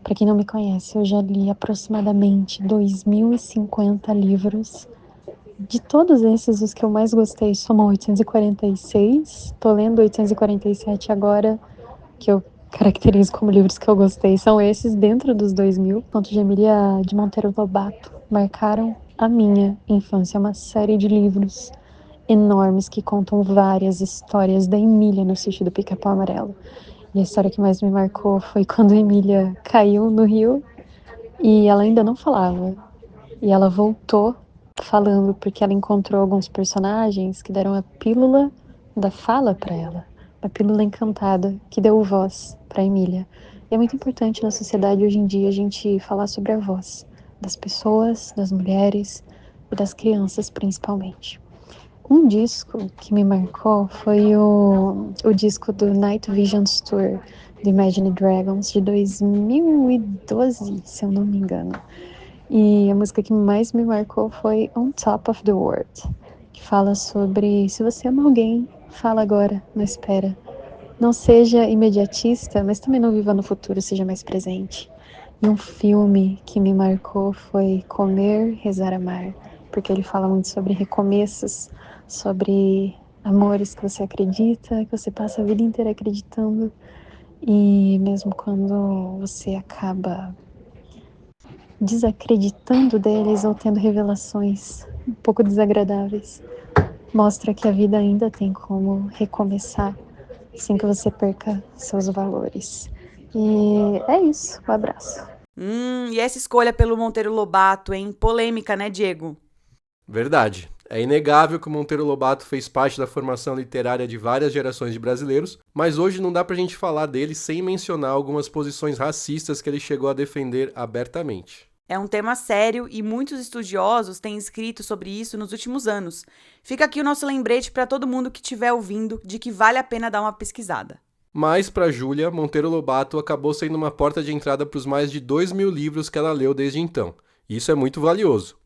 Para quem não me conhece, eu já li aproximadamente 2.050 livros. De todos esses, os que eu mais gostei somam 846, tô lendo 847 agora, que eu caracterizo como livros que eu gostei, são esses dentro dos 2.000. Contos de Emília de Monteiro Lobato marcaram a minha infância. É uma série de livros enormes que contam várias histórias da Emília no sítio do Pica-Pau Amarelo. E a história que mais me marcou foi quando a Emília caiu no rio e ela ainda não falava. E ela voltou falando porque ela encontrou alguns personagens que deram a pílula da fala para ela. Uma pílula encantada que deu voz para Emília. E é muito importante na sociedade hoje em dia a gente falar sobre a voz das pessoas, das mulheres e das crianças principalmente. Um disco que me marcou foi o disco do Night Visions Tour do Imagine Dragons de 2012, se eu não me engano. E a música que mais me marcou foi On Top of the World, que fala sobre se você ama alguém, fala agora, não espera. Não seja imediatista, mas também não viva no futuro, seja mais presente. E um filme que me marcou foi Comer, Rezar, Amar, porque ele fala muito sobre recomeços, sobre amores que você acredita, que você passa a vida inteira acreditando, e mesmo quando você acaba desacreditando deles ou tendo revelações um pouco desagradáveis. Mostra que a vida ainda tem como recomeçar sem que você perca seus valores. E é isso, um abraço. E essa escolha pelo Monteiro Lobato, hein? Polêmica, né, Diego? Verdade. É inegável que o Monteiro Lobato fez parte da formação literária de várias gerações de brasileiros, mas hoje não dá pra gente falar dele sem mencionar algumas posições racistas que ele chegou a defender abertamente. É um tema sério e muitos estudiosos têm escrito sobre isso nos últimos anos. Fica aqui o nosso lembrete para todo mundo que estiver ouvindo de que vale a pena dar uma pesquisada. Mas, para Júlia, Monteiro Lobato acabou sendo uma porta de entrada para os mais de 2.000 livros que ela leu desde então. E isso é muito valioso.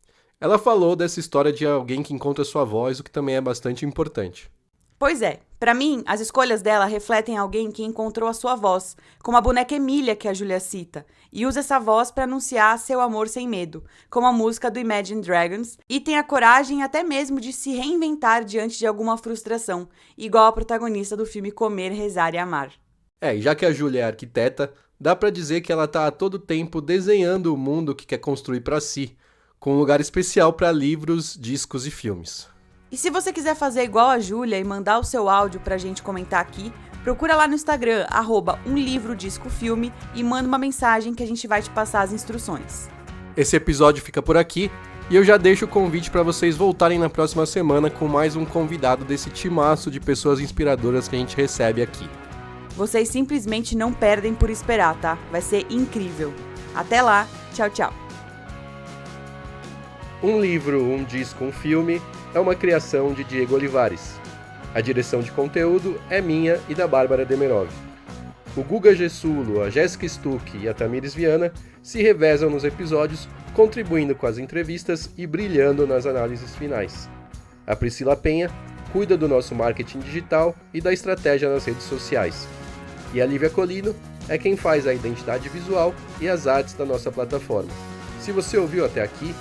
Ela falou dessa história de alguém que encontra sua voz, o que também é bastante importante. Pois é, para mim, as escolhas dela refletem alguém que encontrou a sua voz, como a boneca Emília que a Júlia cita, e usa essa voz para anunciar seu amor sem medo, como a música do Imagine Dragons, e tem a coragem até mesmo de se reinventar diante de alguma frustração, igual a protagonista do filme Comer, Rezar e Amar. E já que a Júlia é arquiteta, dá para dizer que ela tá a todo tempo desenhando o mundo que quer construir para si, com um lugar especial para livros, discos e filmes. E se você quiser fazer igual a Júlia e mandar o seu áudio pra gente comentar aqui, procura lá no Instagram, @umlivrodiscofilme e manda uma mensagem que a gente vai te passar as instruções. Esse episódio fica por aqui e eu já deixo o convite para vocês voltarem na próxima semana com mais um convidado desse timaço de pessoas inspiradoras que a gente recebe aqui. Vocês simplesmente não perdem por esperar, tá? Vai ser incrível. Até lá, tchau, tchau. Um livro, um disco, um filme é uma criação de Diego Olivares. A direção de conteúdo é minha e da Bárbara Demerov. O Guga Gessulo, a Jéssica Stuck e a Tamires Viana se revezam nos episódios, contribuindo com as entrevistas e brilhando nas análises finais. A Priscila Penha cuida do nosso marketing digital e da estratégia nas redes sociais. E a Lívia Colino é quem faz a identidade visual e as artes da nossa plataforma. Se você ouviu até aqui,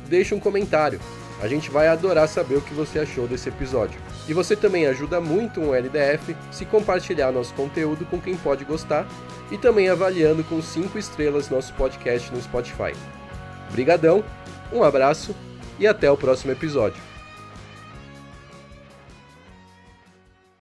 deixe um comentário. A gente vai adorar saber o que você achou desse episódio. E você também ajuda muito o LDF se compartilhar nosso conteúdo com quem pode gostar e também avaliando com 5 estrelas nosso podcast no Spotify. Brigadão, um abraço e até o próximo episódio.